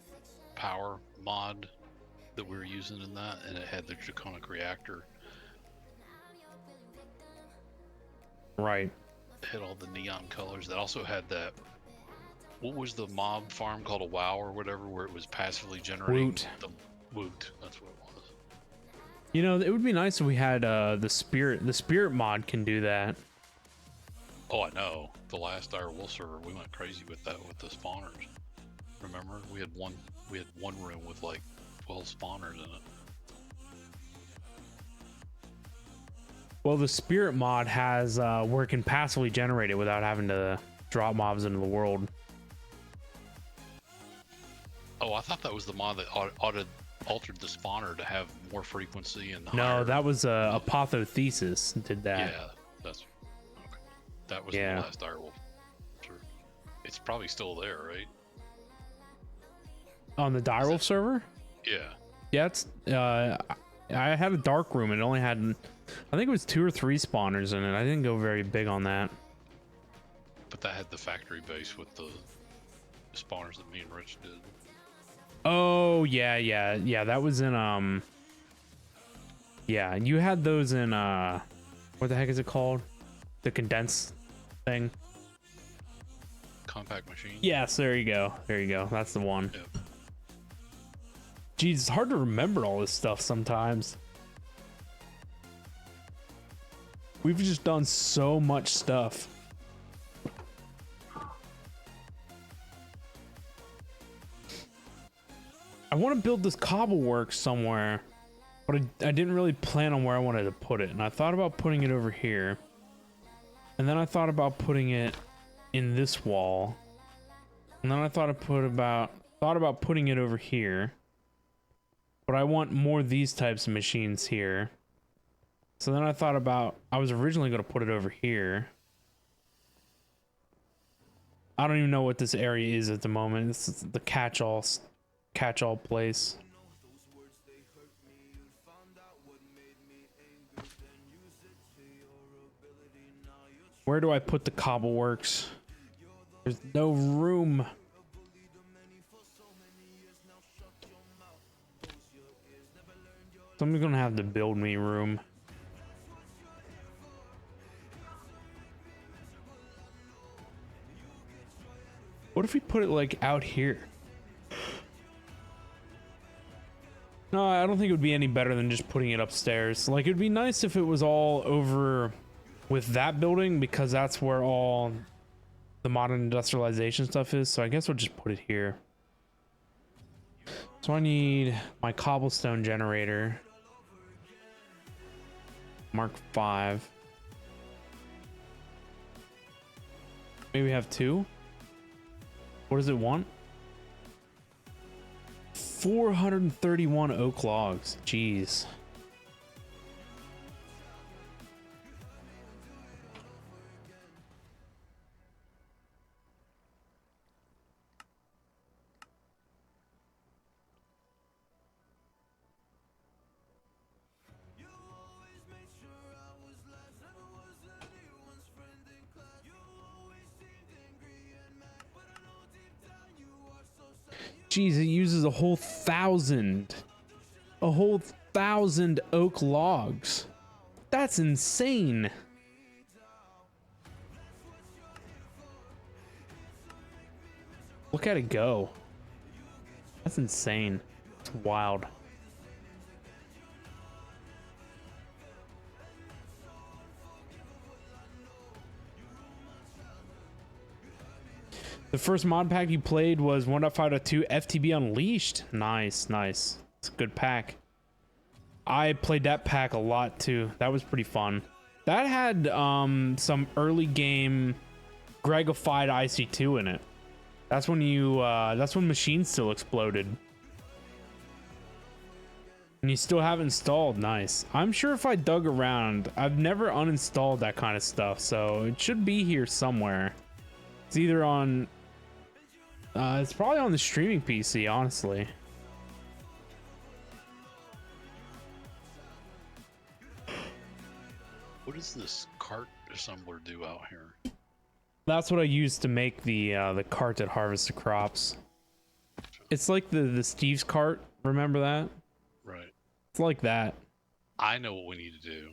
power mod that we were using in that, and it had the draconic reactor. Right. It had all the neon colors. That also had that. What was the mob farm called, a WoW or whatever, where it was passively generating Woot. the Woot. That's what it was. You know, it would be nice if we had the spirit. The spirit mod can do that. Oh, I know. The last Dire Wolf server, we went crazy with that with the spawners. Remember, we had one room with like 12 spawners in it. Well, the spirit mod has where it can passively generate it without having to drop mobs into the world. Oh, I thought that was the mod that altered the spawner to have more frequency and No, higher. that was Apotheosis did that. Yeah, that's okay. That was Yeah. the last Direwolf. Sure. It's probably still there, right? On the Direwolf server? Yeah. Yeah, it's I had a dark room and it only had, I think it was 2 or 3 spawners in it. I didn't go very big on that. But that had the factory base with the spawners that me and Rich did. Oh yeah. That was in yeah, you had those in what the heck is it called? The condensed thing. Compact machine. Yes, there you go. There you go. That's the one. Yep. Geez, it's hard to remember all this stuff sometimes. We've just done so much stuff. I want to build this cobble works somewhere, but I didn't really plan on where I wanted to put it. And I thought about putting it over here. And then I thought about putting it in this wall. And then I thought about putting it over here. But I want more of these types of machines here. So then I was originally going to put it over here. I don't even know what this area is at the moment. This is the catch-all place. Where do I put the cobble works? There's no room. Someone's gonna have to build me room. What if we put it like out here? No, I don't think it would be any better than just putting it upstairs. Like, it'd be nice if it was all over with that building, because that's where all the modern industrialization stuff is. So I guess we'll just put it here. So I need my cobblestone generator. Mark 5. Maybe we have 2. What does it want? 431 oak logs. Jeez. Jeez, it uses a whole 1,000 oak logs. That's insane. Look at it go. That's insane. It's wild. The first mod pack you played was 1.5.2 FTB Unleashed. Nice, nice. It's a good pack. I played that pack a lot too. That was pretty fun. That had some early game Gregified IC2 in it. That's when that's when machines still exploded. And you still have installed. Nice. I'm sure if I dug around, I've never uninstalled that kind of stuff, so it should be here somewhere. It's either on it's probably on the streaming PC, honestly. What does this cart assembler do out here? That's what I used to make the cart that harvests the crops. It's like the Steve's cart. Remember that? Right. It's like that. I know what we need to do.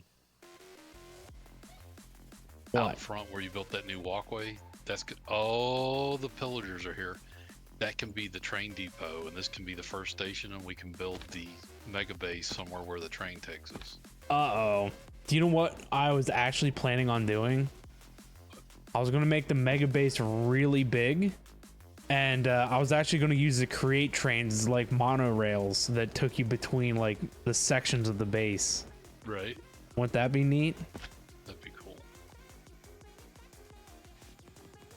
What? Out front where you built that new walkway. That's good. Oh, the pillagers are here. That can be the train depot, and this can be the first station, and we can build the mega base somewhere where the train takes us. Uh-oh. Do you know what I was actually planning on doing? I was going to make the mega base really big, and I was actually going to use the create trains like monorails that took you between like the sections of the base. Right. Wouldn't that be neat? That'd be cool.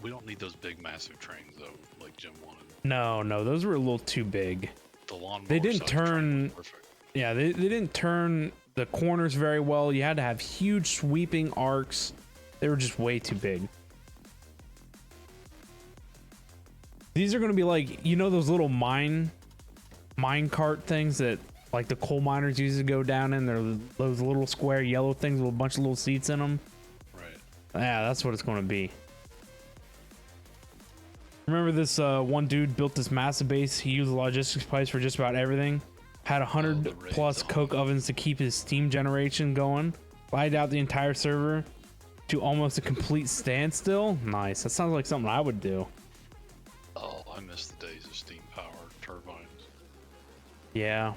We don't need those big massive trains though, like Jim wanted. No, those were a little too big. The lawnmower They didn't size train turn. was perfect. Yeah, they didn't turn the corners very well. You had to have huge sweeping arcs. They were just way too big. These are going to be like, you know, those little mine cart things that like the coal miners used to go down in. They're those little square yellow things with a bunch of little seats in them. Right. Yeah, that's what it's going to be. Remember this one dude built this massive base. He used logistics pipes for just about everything. Had 100 plus coke ovens to keep his steam generation going. Lighted out the entire server to almost a complete standstill. Nice. That sounds like something I would do. Oh, I miss the days of steam powered turbines. Yeah.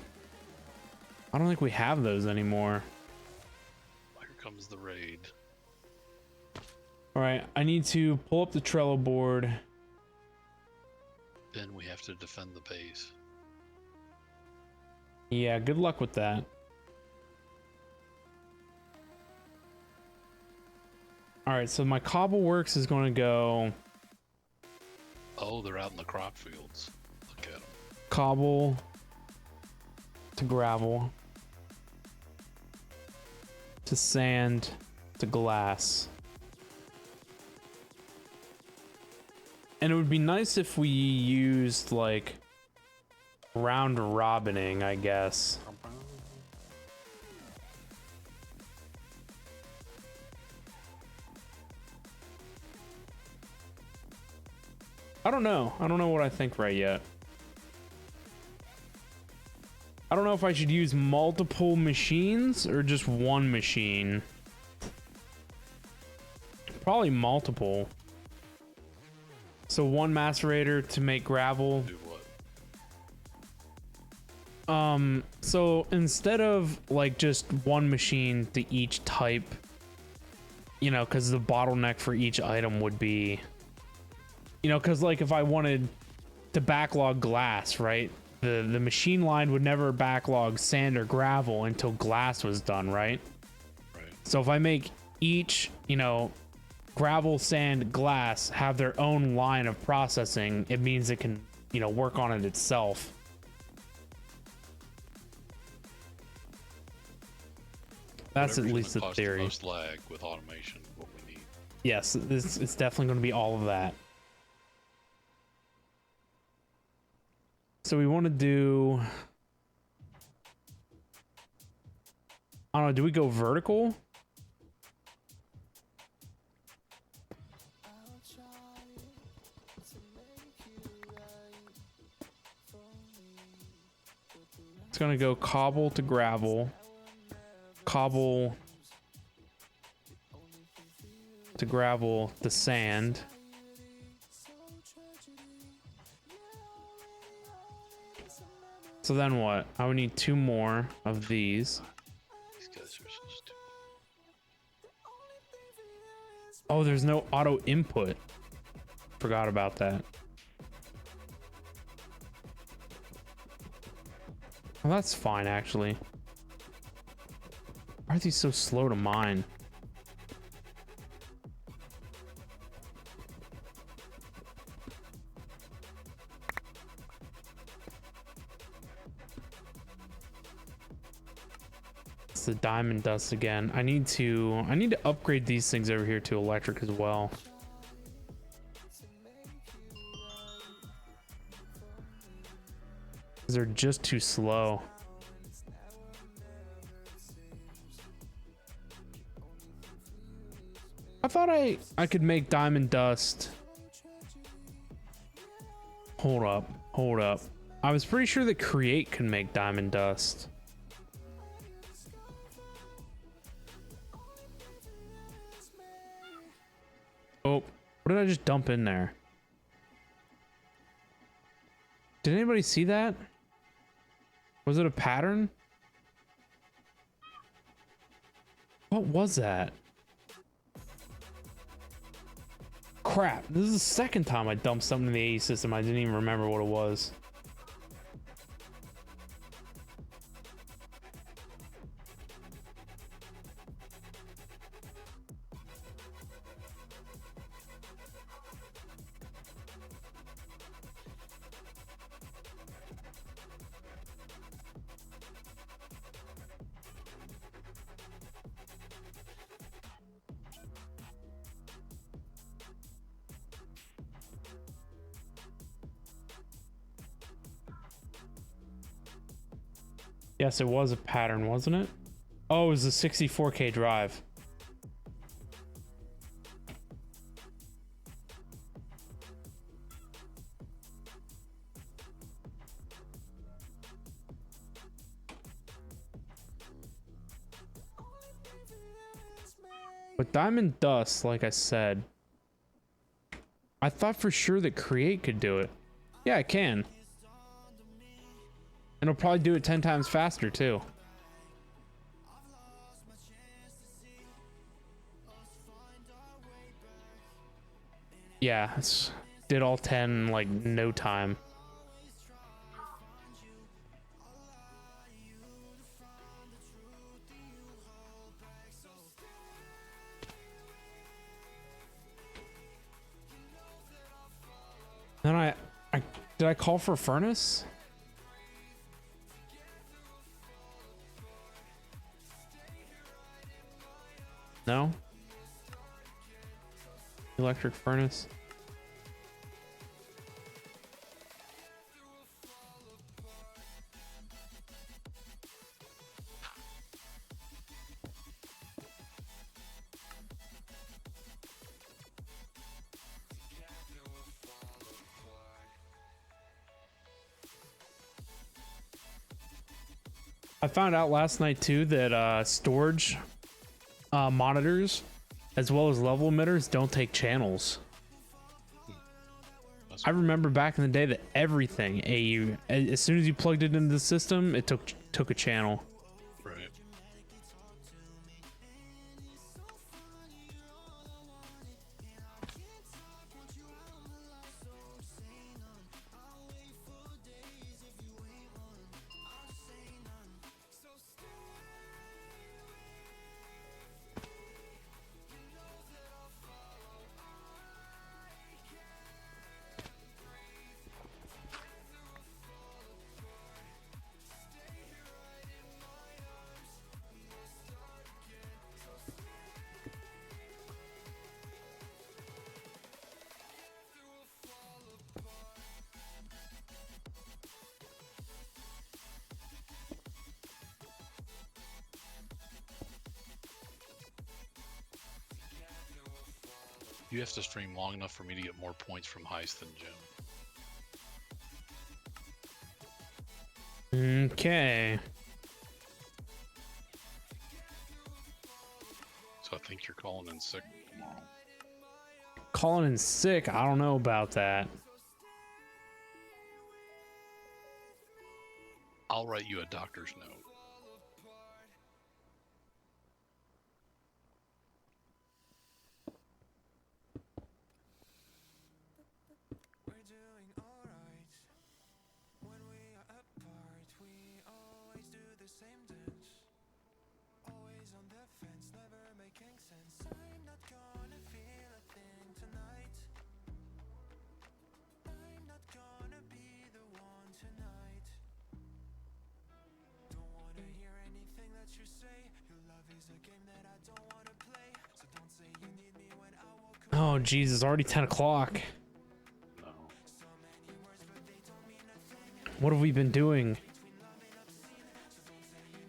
I don't think we have those anymore. Here comes the raid. All right, I need to pull up the Trello board. Then we have to defend the base. Yeah, good luck with that. All right, so my Cobble works is going to go Oh, they're out in the crop fields. Look at them. Cobble to gravel to sand to glass. And it would be nice if we used like round robining, I guess. I don't know. I don't know what I think right yet. I don't know if I should use multiple machines or just one machine. Probably multiple. So one macerator to make gravel. Do what? So instead of like just one machine to each type, you know, because the bottleneck for each item would be, you know, because like if I wanted to backlog glass, right? The machine line would never backlog sand or gravel until glass was done, right? Right. So if I make each, you know, gravel, sand, glass have their own line of processing, it means it can, you know, work on it itself. That's at Whatever's least the gonna cause the theory. most lag with automation, what we need. Yes, it's definitely going to be all of that. So we want to do, I don't know, do we go vertical? It's going to go cobble to gravel, cobble to gravel to sand. So then what? I would need 2 more of these. These guys are so stupid. Oh, there's no auto input. Forgot about that. Well, that's fine, actually. Why are these so slow to mine? It's the diamond dust again. I need to upgrade these things over here to electric as well. They're just too slow. I thought I could make diamond dust. Hold up. I was pretty sure that Create can make diamond dust. Oh, what did I just dump in there? Did anybody see that? Was it a pattern? What was that? Crap, this is the second time I dumped something in the AE system. I didn't even remember what it was. Yes, it was a pattern, wasn't it? Oh, it was a 64K drive. With diamond dust, like I said, I thought for sure that Create could do it. Yeah, it can. And it'll probably do it 10 times faster too. Yeah, did all 10 in like no time. Then I did I call for furnace? No? Electric furnace? I found out last night too that storage monitors as well as level emitters don't take channels. I remember back in the day that everything AU, as soon as you plugged it into the system, it took a channel. Right. You have to stream long enough for me to get more points from heist than Jim. Okay. So I think you're calling in sick tomorrow. Calling in sick? I don't know about that. I'll write you a doctor's note. We're doing alright. When we are apart, we always do the same dance. Always on the fence, never making sense. I'm not gonna feel a thing tonight. I'm not gonna be the one tonight. Don't wanna hear anything that you say. Your love is a game that I don't wanna play. So don't say you need me when I walk away. Oh, geez, it's already 10 o'clock. No. What have we been doing?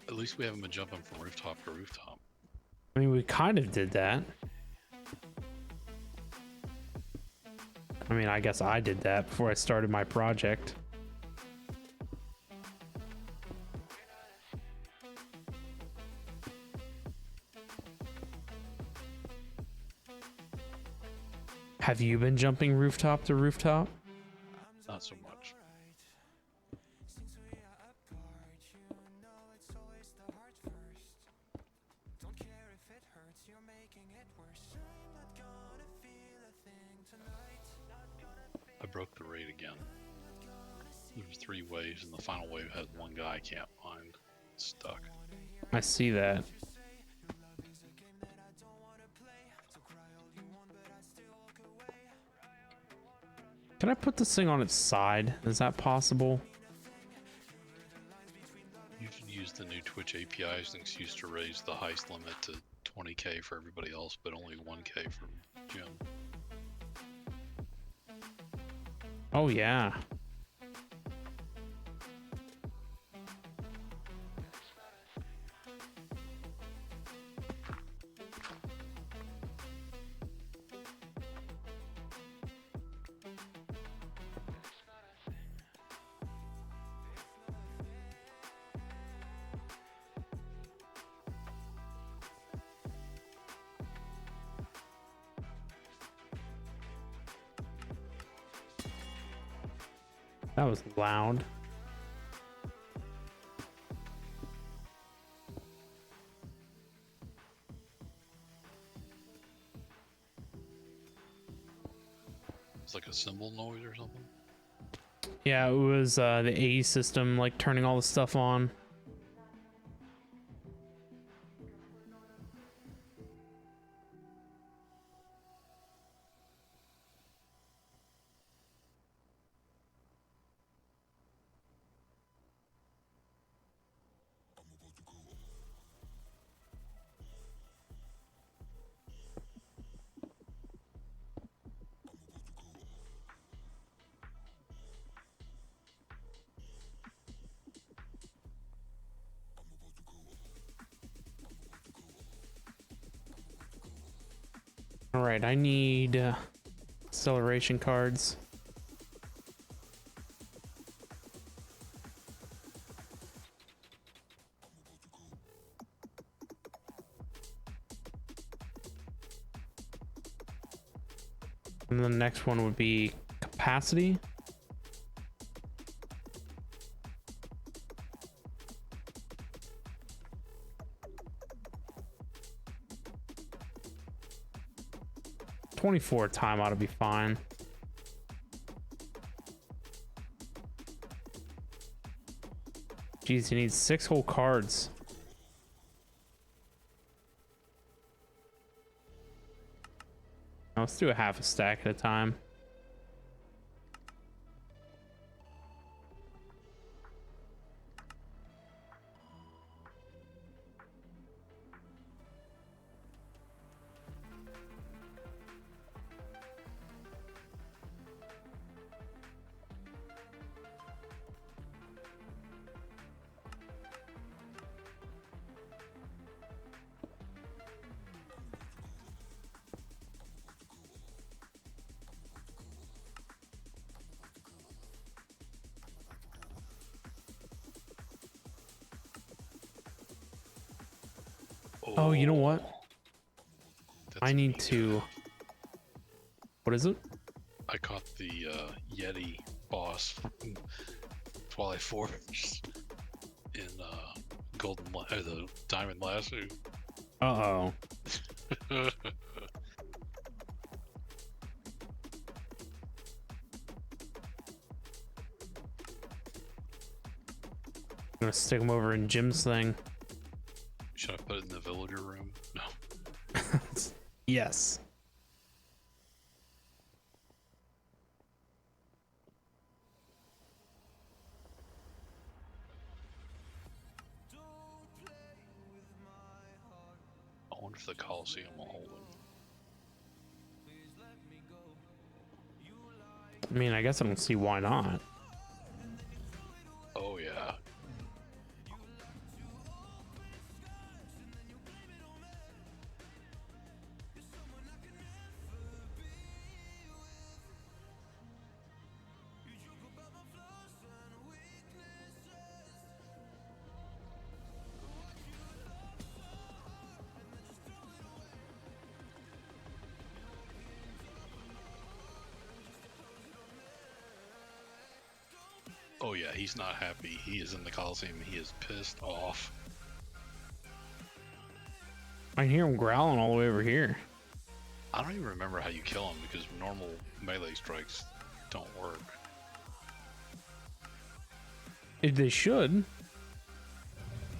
At least we haven't been jumping from rooftop to rooftop. I mean, we kind of did that. I mean, I guess I did that before I started my project. Have you been jumping rooftop to rooftop? Not so much. Since we are apart, you know it's always the heart first. Don't care if it hurts, you're making it worse. I'm not gonna feel a thing tonight. I broke the raid again. There was 3 waves, and the final wave had one guy I can't find. Stuck. I see that. Can I put this thing on its side? Is that possible? You should use the new Twitch API as an excuse to raise the heist limit to 20k for everybody else, but only 1k for Jim. Oh, yeah. That was loud. rumble noise or something? Yeah, it was the AE system like turning all the stuff on. All right, I need acceleration cards. And the next one would be capacity. .24 time ought to be fine. Jeez, you need 6 whole cards. Now let's do a half a stack at a time. Oh, you know what? That's I a need neat to. What is it? I caught the Yeti boss from Twilight Force in the Diamond Lasso. Uh-oh. I'm gonna stick him over in Jim's thing. Should I put it in the villager room? No. Yes. I wonder if the Coliseum will hold him. I mean, I guess I don't see why not. Oh yeah. Oh yeah, he's not happy. He is in the Coliseum. He is pissed off. I hear him growling all the way over here. I don't even remember how you kill him because normal melee strikes don't work. They should.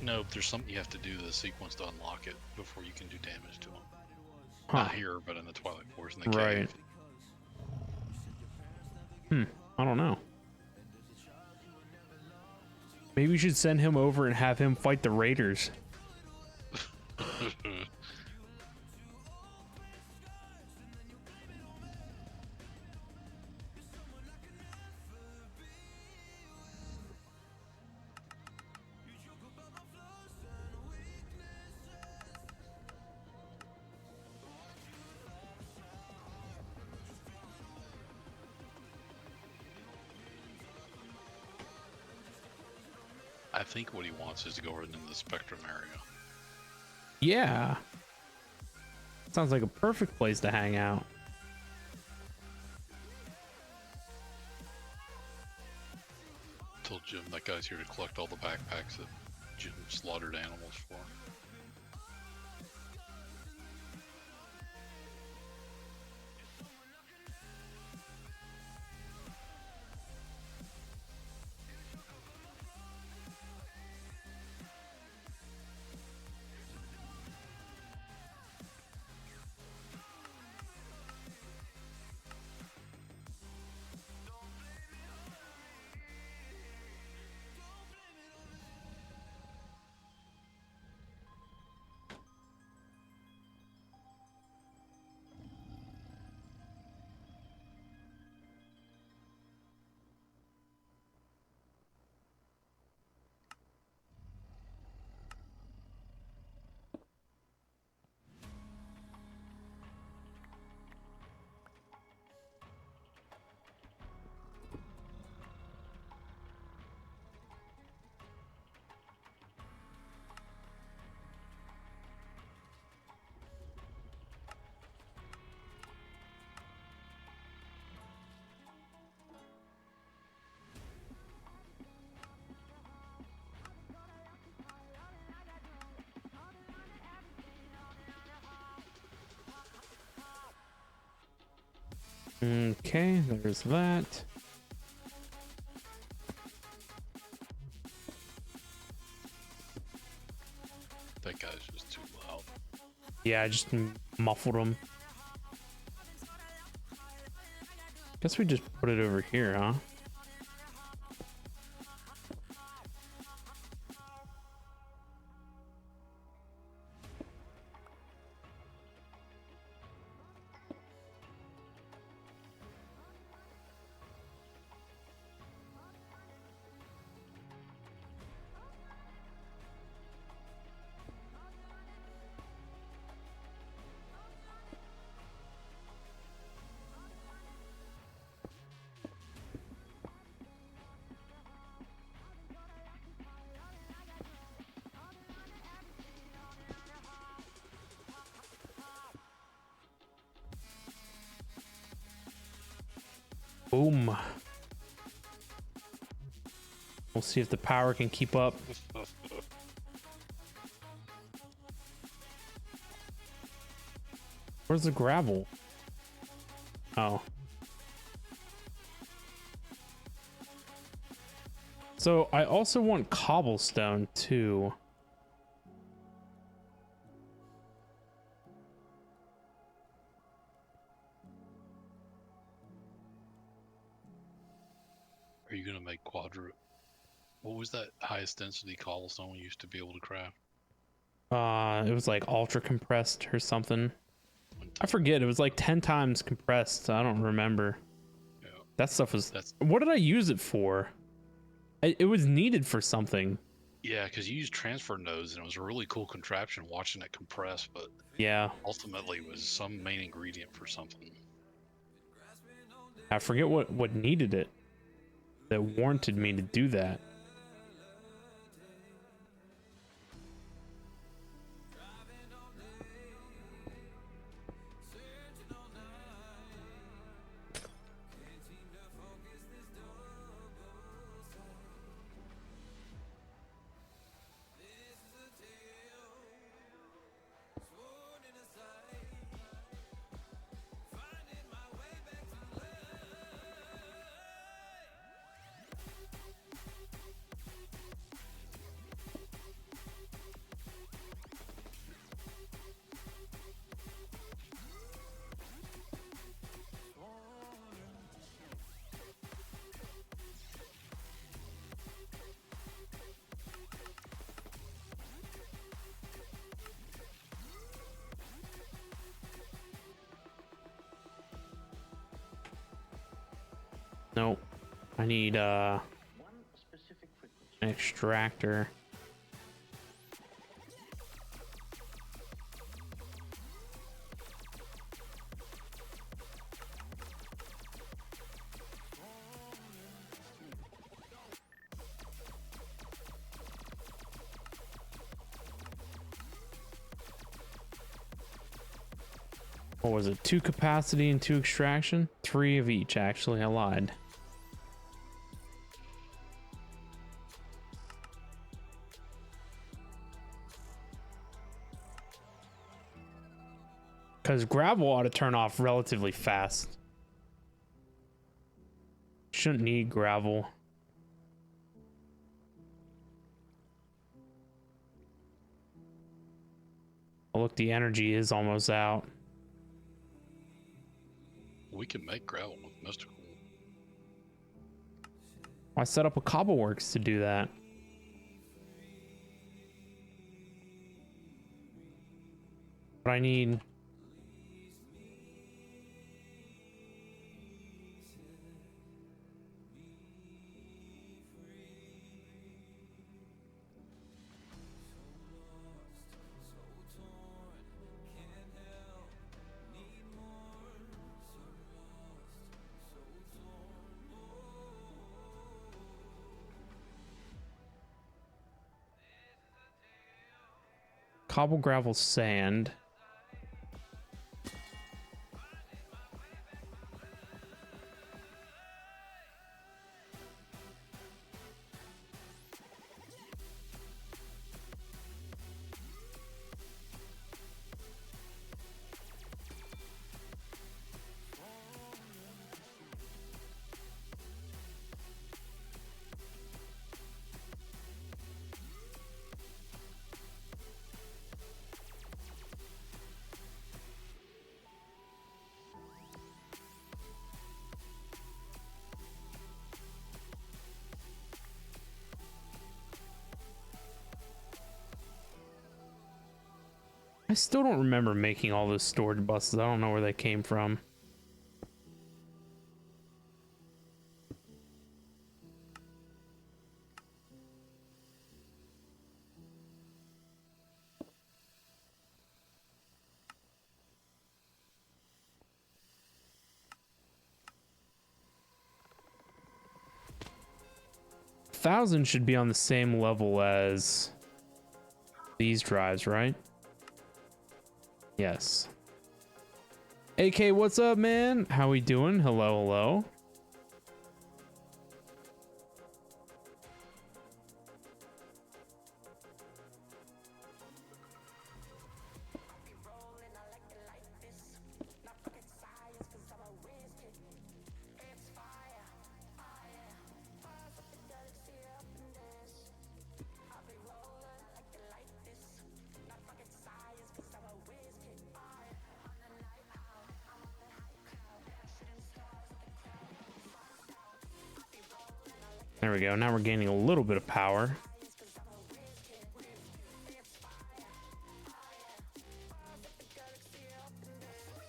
No, there's something you have to do the sequence to unlock it before you can do damage to him. Huh. Not here, but in the Twilight Force in the Right. cave. I don't know. Maybe we should send him over and have him fight the Raiders. I think what he wants is to go right into the Spectrum area. Yeah. Sounds like a perfect place to hang out. Told Jim that guy's here to collect all the backpacks that Jim slaughtered animals for. Okay, there's that. That guy's just too loud. Yeah, I just muffled them. Guess we just put it over here, huh? Boom. We'll see if the power can keep up. Where's the gravel? Oh. So I also want cobblestone too. Are you gonna make quadra? What was that highest density cobblestone we used to be able to craft? It was like ultra compressed or something. I forget. It was like 10 times compressed. I don't remember. Yeah, That stuff was. that's What did I use it for? It was needed for something. yeah, because you use transfer nodes and it was a really cool contraption watching it compress, but Yeah, ultimately it was some main ingredient for something. I forget what needed it that warranted me to do that. Nope. I need an extractor. What was it? 2 capacity and 2 extraction? 3 of each, actually. I lied. Because gravel ought to turn off relatively fast. Shouldn't need gravel. Oh, look, the energy is almost out. We can make gravel with mystical. I set up a Cobbleworks to do that. But I need... cobble, gravel, sand. I still don't remember making all those storage buses. I don't know where they came from. Thousand should be on the same level as these drives, right? Yes. AK, what's up, man? How we doing? Hello, hello. There we go. Now we're gaining a little bit of power.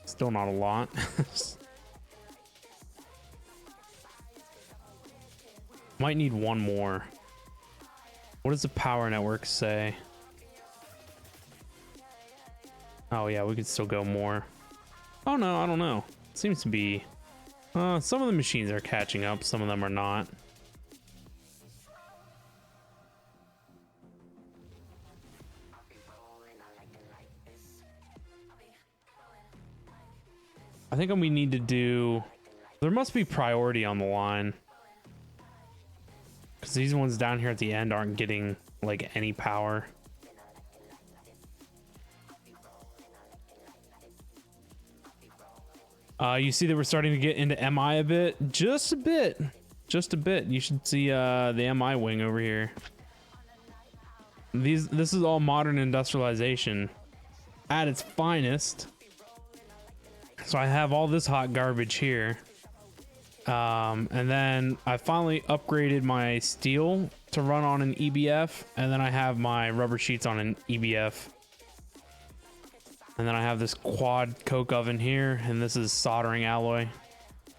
Still not a lot. Might need one more. What does the power network say? Oh yeah, we could still go more. Oh no, I don't know. Seems to be... some of the machines are catching up, some of them are not. I think we need to do... There must be priority on the line. Because these ones down here at the end aren't getting, like, any power. You see that we're starting to get into MI a bit? Just a bit. Just a bit. You should see the MI wing over here. This is all modern industrialization at its finest. So I have all this hot garbage here. And then I finally upgraded my steel to run on an EBF. And then I have my rubber sheets on an EBF. And then I have this quad coke oven here. And this is soldering alloy.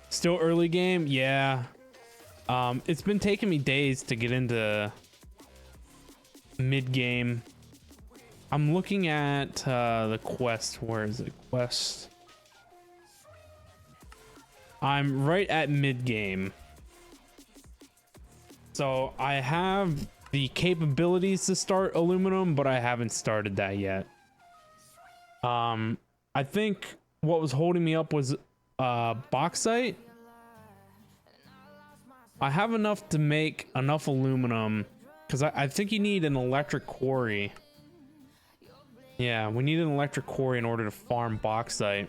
Still early game? Yeah. It's been taking me days to get into mid game. I'm looking at the quest. Where is it? Quest. I'm right at mid game. So I have the capabilities to start aluminum, but I haven't started that yet. I think what was holding me up was bauxite. I have enough to make enough aluminum because I think you need an electric quarry. Yeah, we need an electric quarry in order to farm bauxite.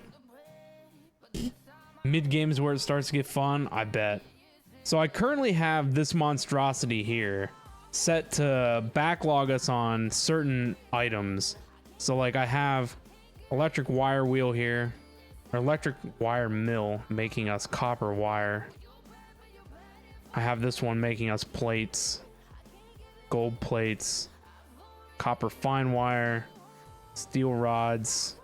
Mid game is where it starts to get fun, I bet. So I currently have this monstrosity here set to backlog us on certain items. So like I have electric wire wheel here, or electric wire mill making us copper wire. I have this one making us plates, gold plates, copper fine wire, steel rods,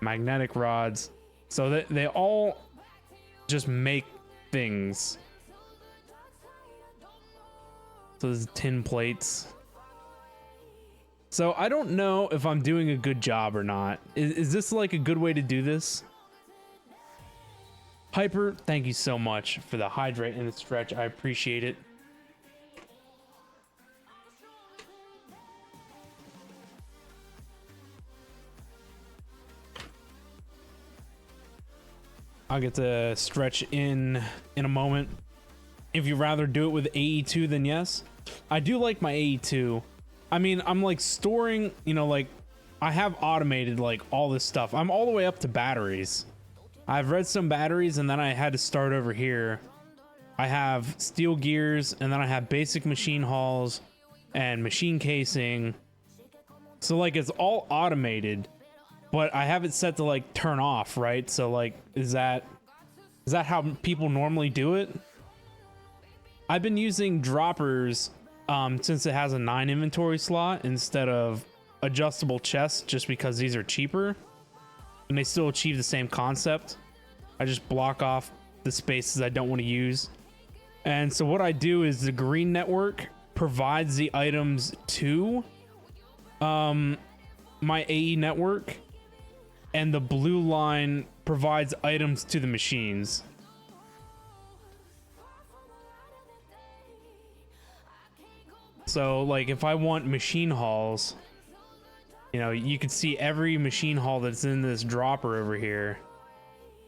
magnetic rods. So they all just make things. So there's tin plates. So I don't know if I'm doing a good job or not. Is this like a good way to do this? Hyper, thank you so much for the hydrate and the stretch. I appreciate it. I'll get to stretch in a moment. If you'd rather do it with AE2, then yes. I do like my AE2. I mean, I'm like storing, you know, like I have automated like all this stuff. I'm all the way up to batteries. I've redstone batteries and then I had to start over here. I have steel gears and then I have basic machine hulls and machine casing. So like it's all automated. But I have it set to like turn off, right? So like, is that how people normally do it? I've been using droppers since it has a 9 inventory slot instead of adjustable chests just because these are cheaper and they still achieve the same concept. I just block off the spaces I don't want to use. And so what I do is the green network provides the items to my AE network, and the blue line provides items to the machines. So like if I want machine halls, you know, you can see every machine hall that's in this dropper over here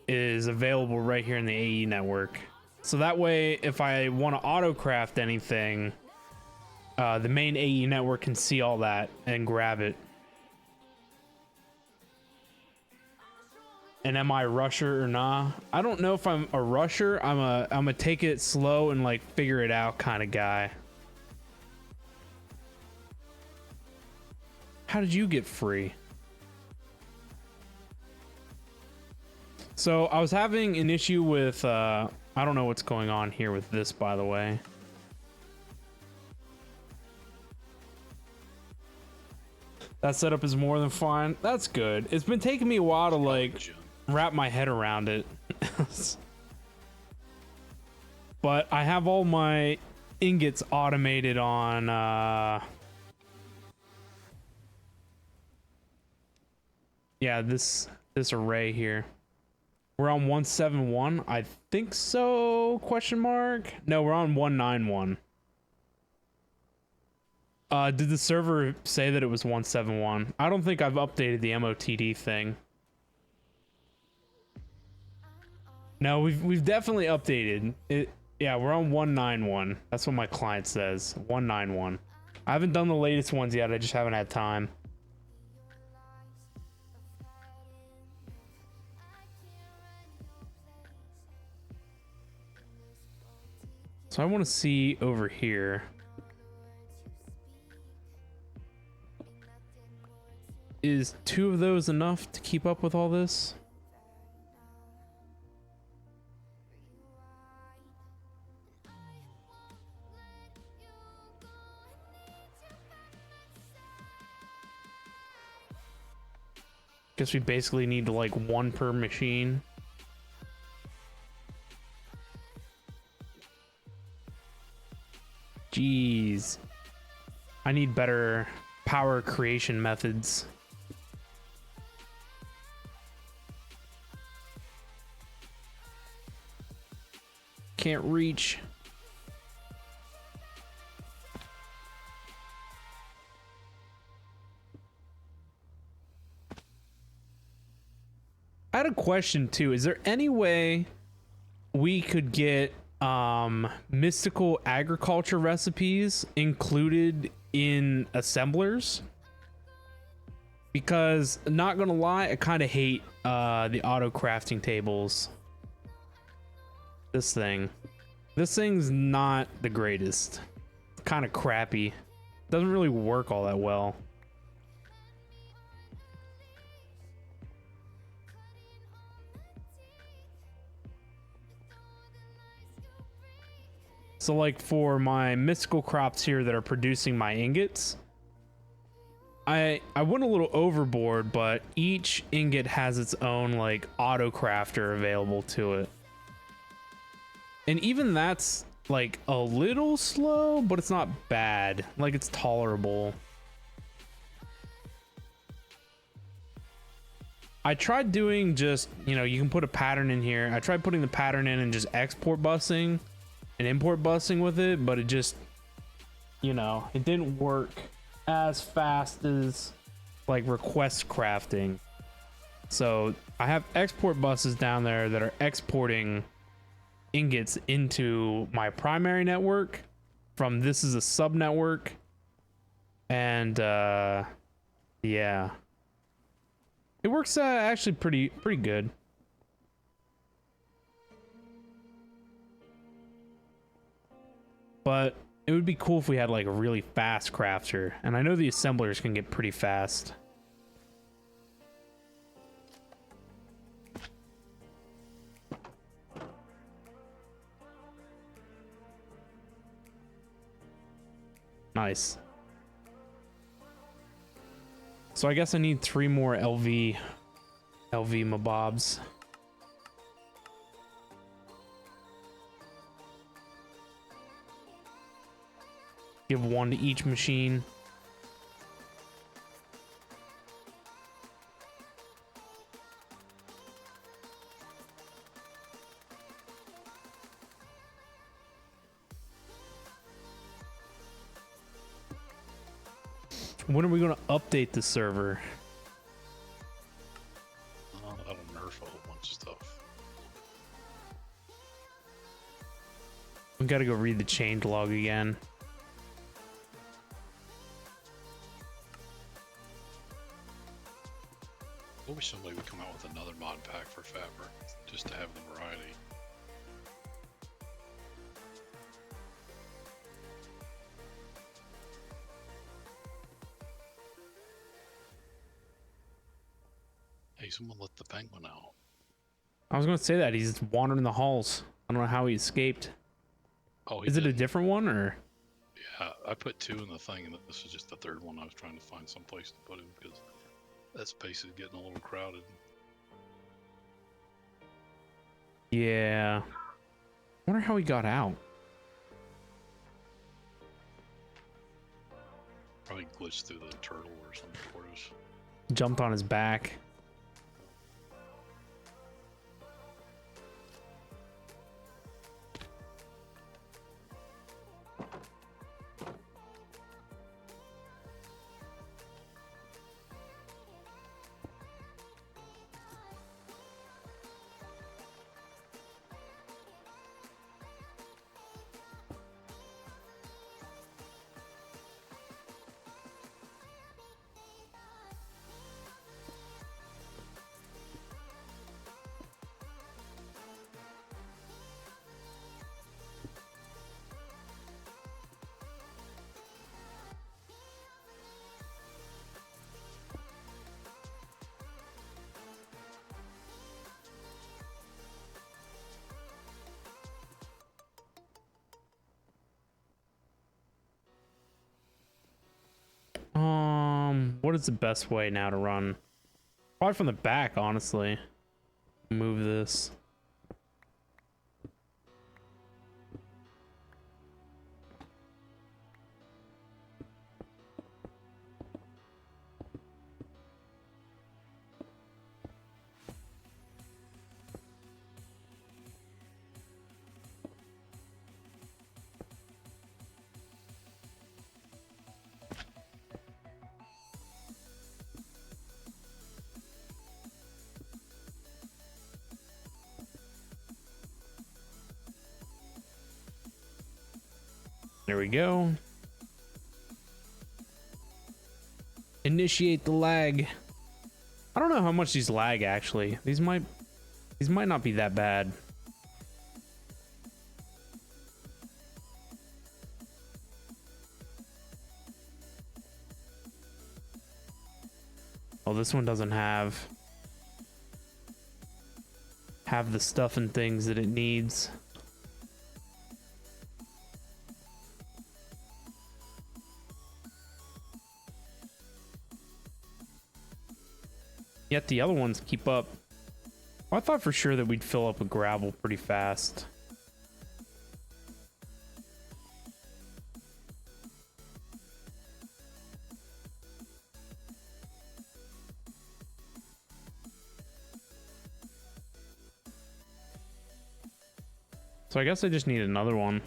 is available right here in the AE network. So that way, if I want to auto craft anything, the main AE network can see all that and grab it. And am I a rusher or nah? I don't know if I'm a rusher. I'm a take it slow and like figure it out kind of guy. How did you get free? So I was having an issue with I don't know what's going on here with this, by the way. That setup is more than fine. That's good. It's been taking me a while to like wrap my head around it. But I have all my ingots automated on yeah, this array here. We're on 171. I think so, question mark. No, we're on 191. Did the server say that it was 171? I don't think I've updated the MOTD thing. No, we've definitely updated it. Yeah, we're on 191. That's what my client says. 191. I haven't done the latest ones yet. I just haven't had time. So I want to see over here. Is 2 of those enough to keep up with all this? Guess we basically need like 1 per machine. Jeez. I need better power creation methods. Can't reach. I had a question too. Is there any way we could get mystical agriculture recipes included in assemblers? Because not gonna lie, I kind of hate the auto crafting tables. This thing's not the greatest. It's kind of crappy. Doesn't really work all that well. So like for my mystical crops here that are producing my ingots, I went a little overboard, but each ingot has its own like auto crafter available to it. And even that's like a little slow, but it's not bad. Like it's tolerable. I tried doing just, you know, you can put a pattern in here. I tried putting the pattern in and just export busing and import busing with it, but it just, you know, it didn't work as fast as like request crafting. So I have export buses down there that are exporting ingots into my primary network from this is a sub network, and yeah, it works actually pretty good. But it would be cool if we had like a really fast crafter, and I know the assemblers can get pretty fast. Nice. So I guess I need 3 more LV mobobs. Give 1 to each machine. When are we going to update the server? That'll nerf a whole bunch of stuff. We got to go read the change log again. I wish somebody would come out with another mod pack for Fabric, just to have the variety. Hey, someone let the penguin out. I was going to say that. He's wandering the halls. I don't know how he escaped. Oh, he Is it a didn't. different one or? Yeah, I put 2 in the thing, and this is just the 3rd one. I was trying to find some place to put him because that space is getting a little crowded. Yeah. I wonder how he got out. Probably glitched through the turtle or some tortoise. Jumped on his back. What is the best way now to run? Probably from the back, honestly. Move this. There we go. Initiate the lag. I don't know how much these lag actually. These might not be that bad. Oh, this one doesn't have the stuff and things that it needs. Yet the other ones keep up. Well, I thought for sure that we'd fill up with gravel pretty fast. So I guess I just need another one.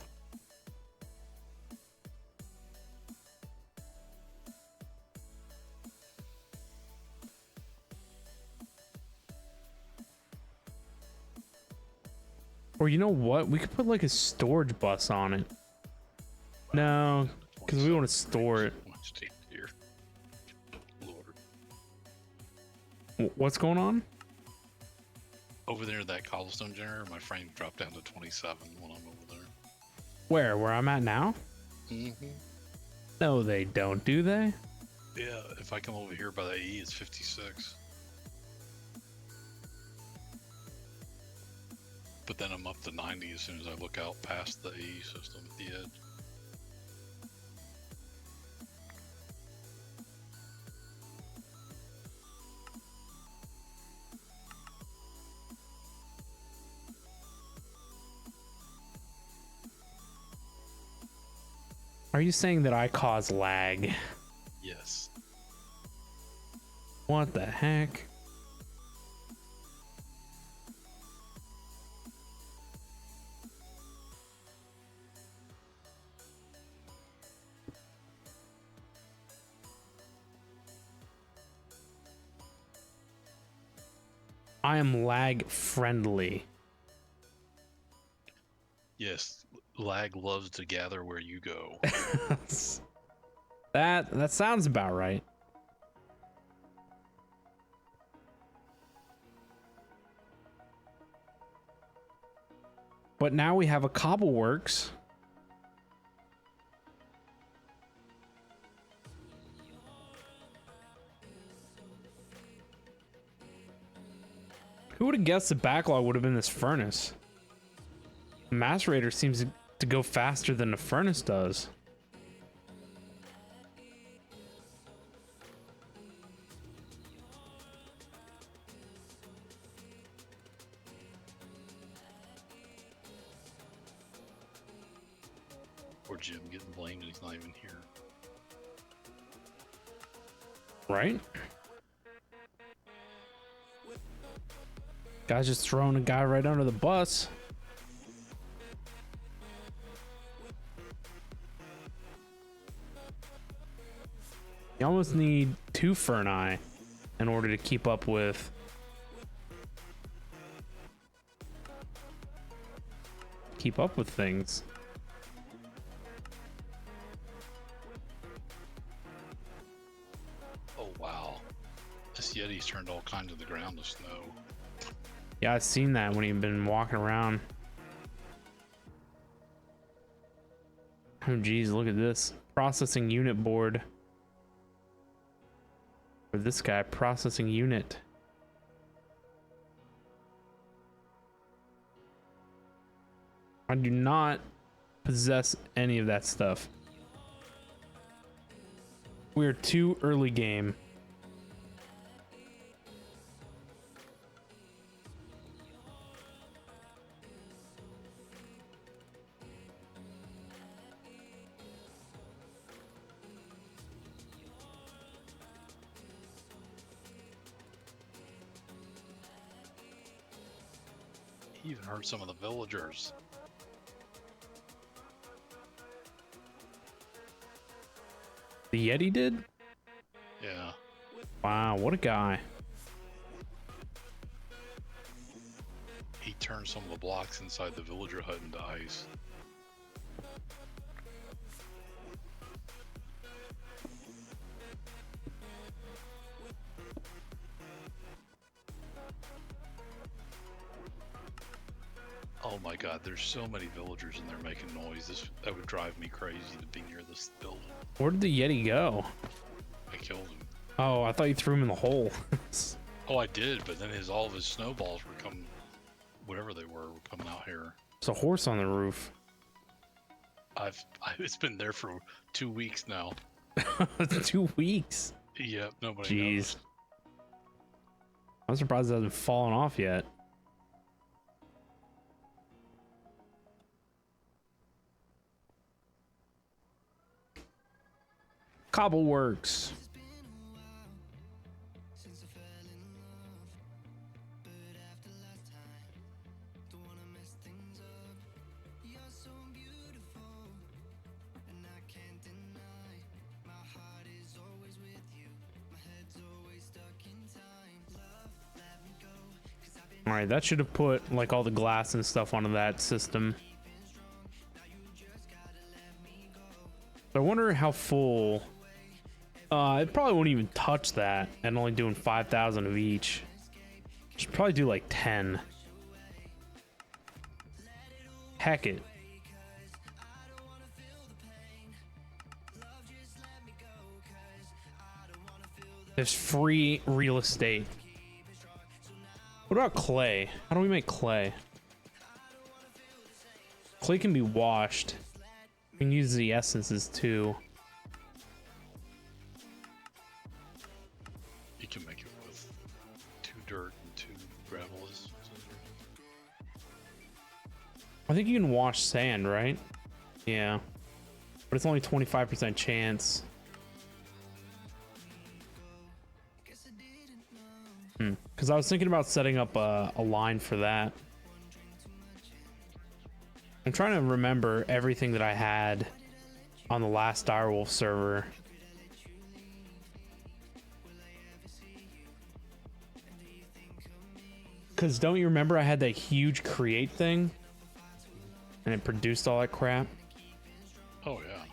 Or you know what? We could put like a storage bus on it. No, because we want to store it. Lord. What's going on? Over there, that cobblestone generator, my frame dropped down to 27 when I'm over there. Where I'm at now? Mm-hmm. No, they don't, do they? Yeah, if I come over here by the E, it's 56. But then I'm up to 90 as soon as I look out past the E system at the edge. Are you saying that I cause lag? Yes. What the heck? I am lag friendly. Yes. Lag loves to gather where you go. That sounds about right. But now we have a Cobble works. Who would have guessed the backlog would have been this furnace? The macerator seems to go faster than the furnace does. Or Jim getting blamed and he's not even here. Right? Guy's just throwing a guy right under the bus. You almost need 2 Ferni in order to keep up with things. Oh wow. This Yeti's turned all kinds of the ground to snow. Yeah, I've seen that when he'd been walking around. Oh geez, look at this. Processing unit board. For this guy, processing unit. I do not possess any of that stuff. We're too early game. He even hurt some of the villagers. The Yeti did? Yeah. Wow, what a guy. He turned some of the blocks inside the villager hut into ice. Oh my god, there's so many villagers in there making noise. That would drive me crazy to be near this building. Where did the Yeti go? I killed him. Oh, I thought you threw him in the hole. Oh, I did, but then all of his snowballs were coming, whatever they were coming out here. There's a horse on the roof. It's been there for 2 weeks now. 2 weeks. Yep, nobody Jeez. knows. I'm surprised it hasn't fallen off yet. Cobble works. All right, that should have put like all the glass and stuff onto that system. I wonder how full. It probably won't even touch that, and only doing 5,000 of each. Should probably do like 10. Heck it. There's free real estate. What about clay? How do we make clay? Clay can be washed. We can use the essences too. You can make it with 2 dirt and 2 gravel. I think you can wash sand, right? Yeah. but it's only 25% chance. Because I was thinking about setting up a line for that. I'm trying to remember everything that I had on the last Direwolf server. Because don't you remember I had that huge create thing? And it produced all that crap? Oh yeah.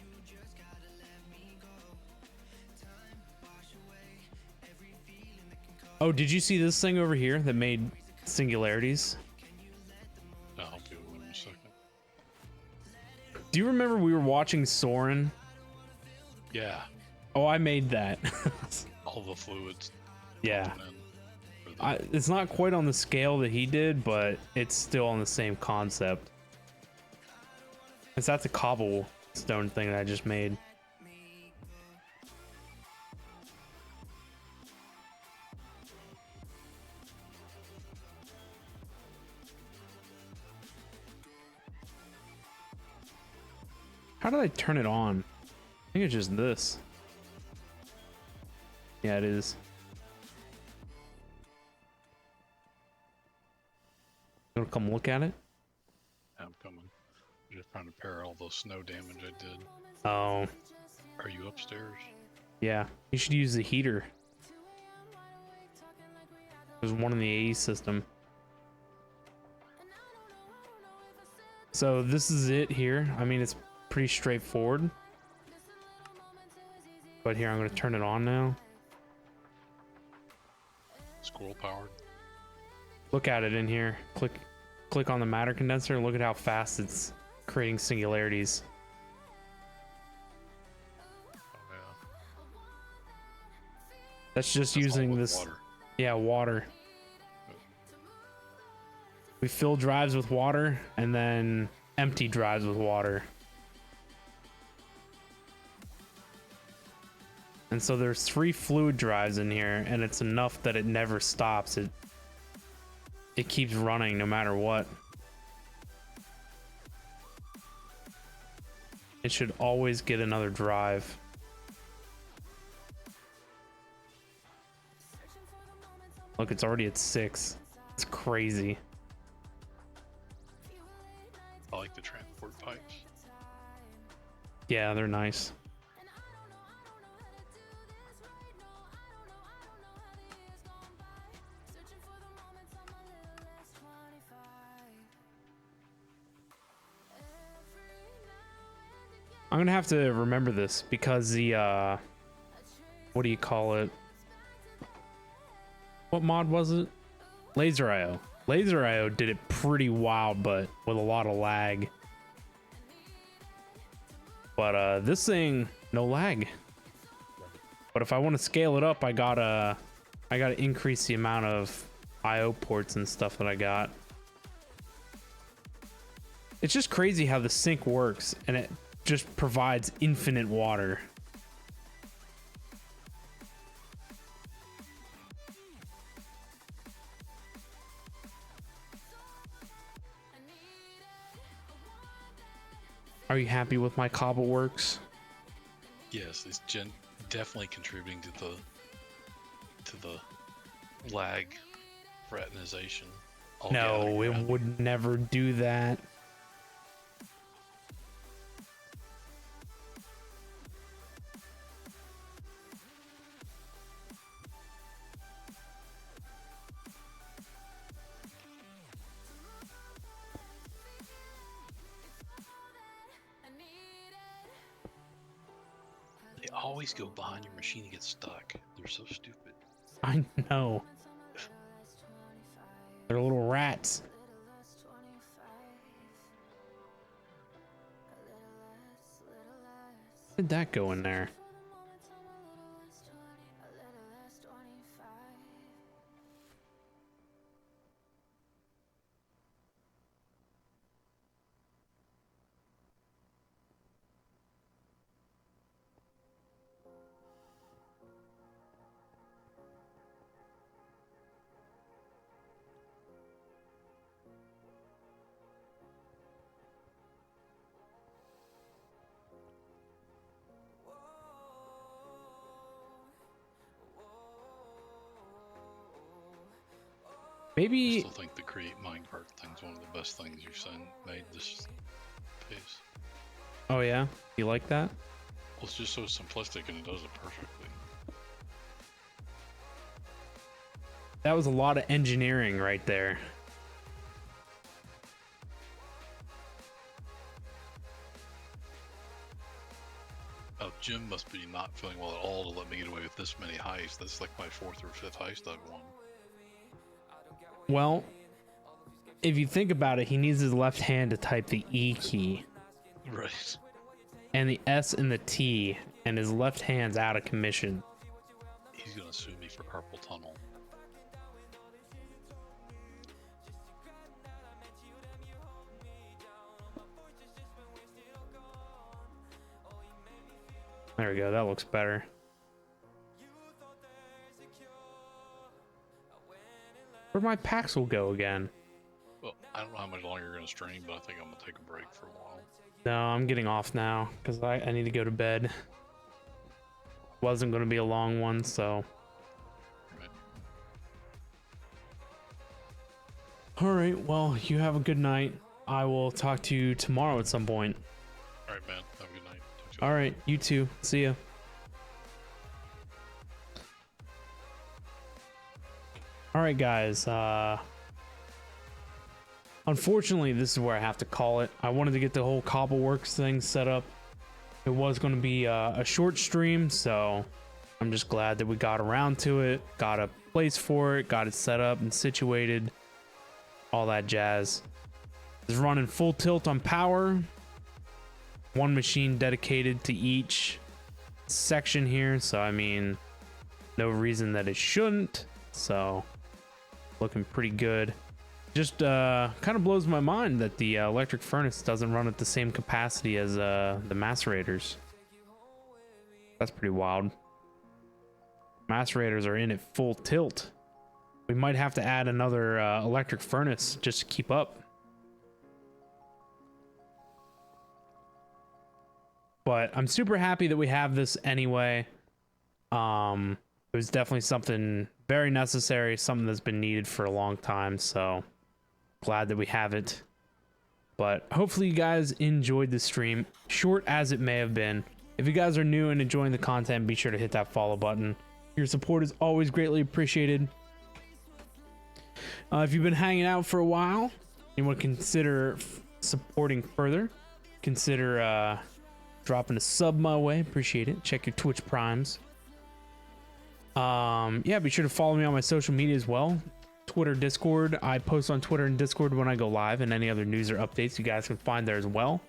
Oh, did you see this thing over here that made singularities? I'll do it in a second. Do you remember we were watching Soren? Yeah. Oh, I made that. All the fluids. Yeah. pumping in for the- It's not quite on the scale that he did, but it's still on the same concept. It's that's a cobble stone thing that I just made. How did I turn it on? I think it's just this. Yeah, it is. You wanna come look at it? I'm coming. I'm just trying to repair all the snow damage I did. Oh, Are you upstairs? yeah. You should use the heater. There's one in the AE system. So this is it here. I mean, it's pretty straightforward. But here, I'm going to turn it on now. Squirrel powered. Look at it in here. Click on the matter condenser. Look at how fast it's creating singularities. Oh yeah. That's just That's all using with this. water. Yeah, water. We fill drives with water and then empty drives with water. And so there's 3 fluid drives in here, and it's enough that it never stops. It keeps running no matter what. It should always get another drive. Look, it's already at 6. It's crazy. I like the transport pipes. Yeah, they're nice. I'm gonna have to remember this because the what do you call it? What mod was it? Laser IO. Laser IO did it pretty wild, but with a lot of lag. But this thing, no lag. But if I want to scale it up, I gotta increase the amount of IO ports and stuff that I got. It's just crazy how the sink works, and it just provides infinite water. Are you happy with my Cobble works? Yes, it's definitely contributing to the lag fraternization. all No, gathering it around. would never do that. They always go behind your machine and get stuck. They're so stupid. I know. They're little rats. How did that go in there? I Maybe. still think the create minecart thing's one of the best things you've seen made this piece. Oh yeah, you like that? Well, it's just so simplistic and it does it perfectly. That was a lot of engineering right there. Oh, Jim must be not feeling well at all to let me get away with this many heists. That's like my 4th or 5th heist I've won. Well, if you think about it, he needs his left hand to type the E key Right. and the S and the T, and his left hand's out of commission. He's gonna sue me for carpal tunnel. There we go. That looks better. Where'd my packs will go again? Well, I don't know how much longer you're gonna stream, but I think I'm gonna take a break for a while. No, I'm getting off now because I need to go to bed. Wasn't going to be a long one, so. Right. All right. Well, you have a good night. I will talk to you tomorrow at some point. All right, man. Have a good night. Talk to you All right. You too. See ya. All right, guys. Unfortunately, this is where I have to call it. I wanted to get the whole Cobble Works thing set up. It was going to be a short stream, so I'm just glad that we got around to it, got a place for it, got it set up and situated, all that jazz. It's running full tilt on power. One machine dedicated to each section here, so I mean, no reason that it shouldn't. So, looking pretty good. Just kind of blows my mind that the electric furnace doesn't run at the same capacity as the macerators. That's pretty wild. Macerators are in at full tilt. We might have to add another electric furnace just to keep up. But I'm super happy that we have this anyway. It was definitely something very necessary, something that's been needed for a long time, so glad that we have it. But hopefully you guys enjoyed the stream, short as it may have been. If you guys are new and enjoying the content, be sure to hit that follow button. Your support is always greatly appreciated. If you've been hanging out for a while, you want to consider supporting further, consider dropping a sub my way. Appreciate it. Check your Twitch primes. Yeah, be sure to follow me on my social media as well. Twitter, Discord. I post on Twitter and Discord when I go live, and any other news or updates you guys can find there as well.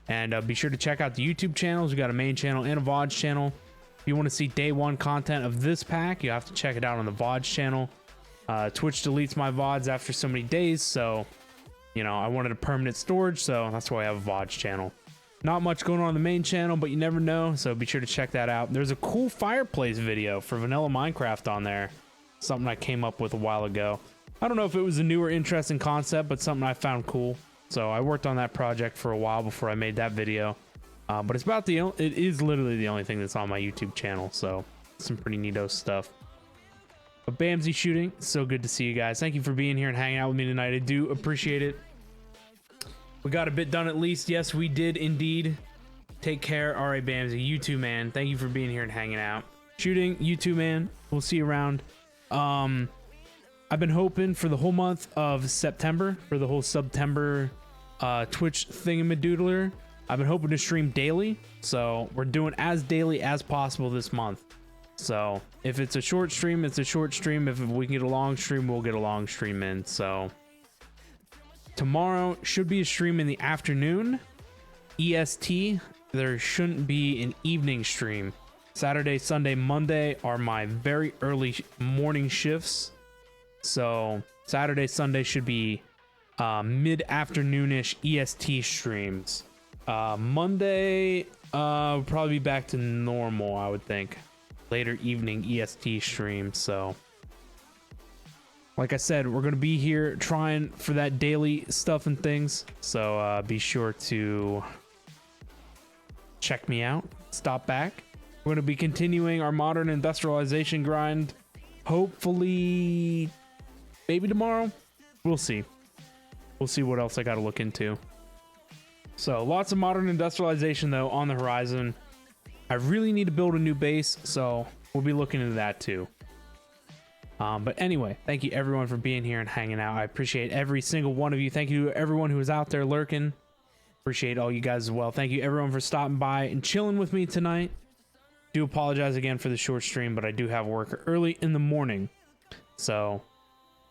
And be sure to check out the YouTube channels. We got a main channel and a VOD channel. If you want to see day one content of this pack, you have to check it out on the VOD channel. Twitch deletes my VODs after so many days, so you know, I wanted a permanent storage, so that's why I have a VOD channel. Not much going on the main channel, but you never know, so be sure to check that out. There's a cool fireplace video for vanilla Minecraft on there. Something I came up with a while ago. I don't know if it was a new or interesting concept, but something I found cool. So I worked on that project for a while before I made that video. But it's about it is literally the only thing that's on my YouTube channel, so some pretty neato stuff. But Bamsy Shooting, so good to see you guys. Thank you for being here and hanging out with me tonight. I do appreciate it. We got a bit done at least. Yes, we did indeed. Take care. All right, Bamsy. You too, man. Thank you for being here and hanging out. Shooting, you too, man. We'll see you around. I've been hoping for the whole month of September, for the whole September Twitch thingamadoodler. I've been hoping to stream daily, so we're doing as daily as possible this month. So if it's a short stream, it's a short stream. If we can get a long stream, we'll get a long stream in. So tomorrow should be a stream in the afternoon, EST. There shouldn't be an evening stream. Saturday, Sunday, Monday are my very early morning shifts. So Saturday, Sunday should be mid-afternoonish EST streams. Monday, we'll probably be back to normal, I would think. Later evening EST stream. So like I said, we're going to be here trying for that daily stuff and things. So be sure to check me out. Stop back. We're going to be continuing our modern industrialization grind. Hopefully maybe tomorrow. We'll see. We'll see what else I got to look into. So lots of modern industrialization though on the horizon. I really need to build a new base, so we'll be looking into that too. But anyway, thank you everyone for being here and hanging out. I appreciate every single one of you. Thank you to everyone who was out there lurking. Appreciate all you guys as well. Thank you everyone for stopping by and chilling with me tonight. Do apologize again for the short stream, but I do have work early in the morning. So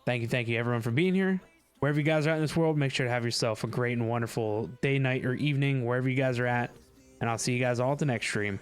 thank you everyone for being here. Wherever you guys are at in this world, make sure to have yourself a great and wonderful day, night, or evening, wherever you guys are at. And I'll see you guys all at the next stream.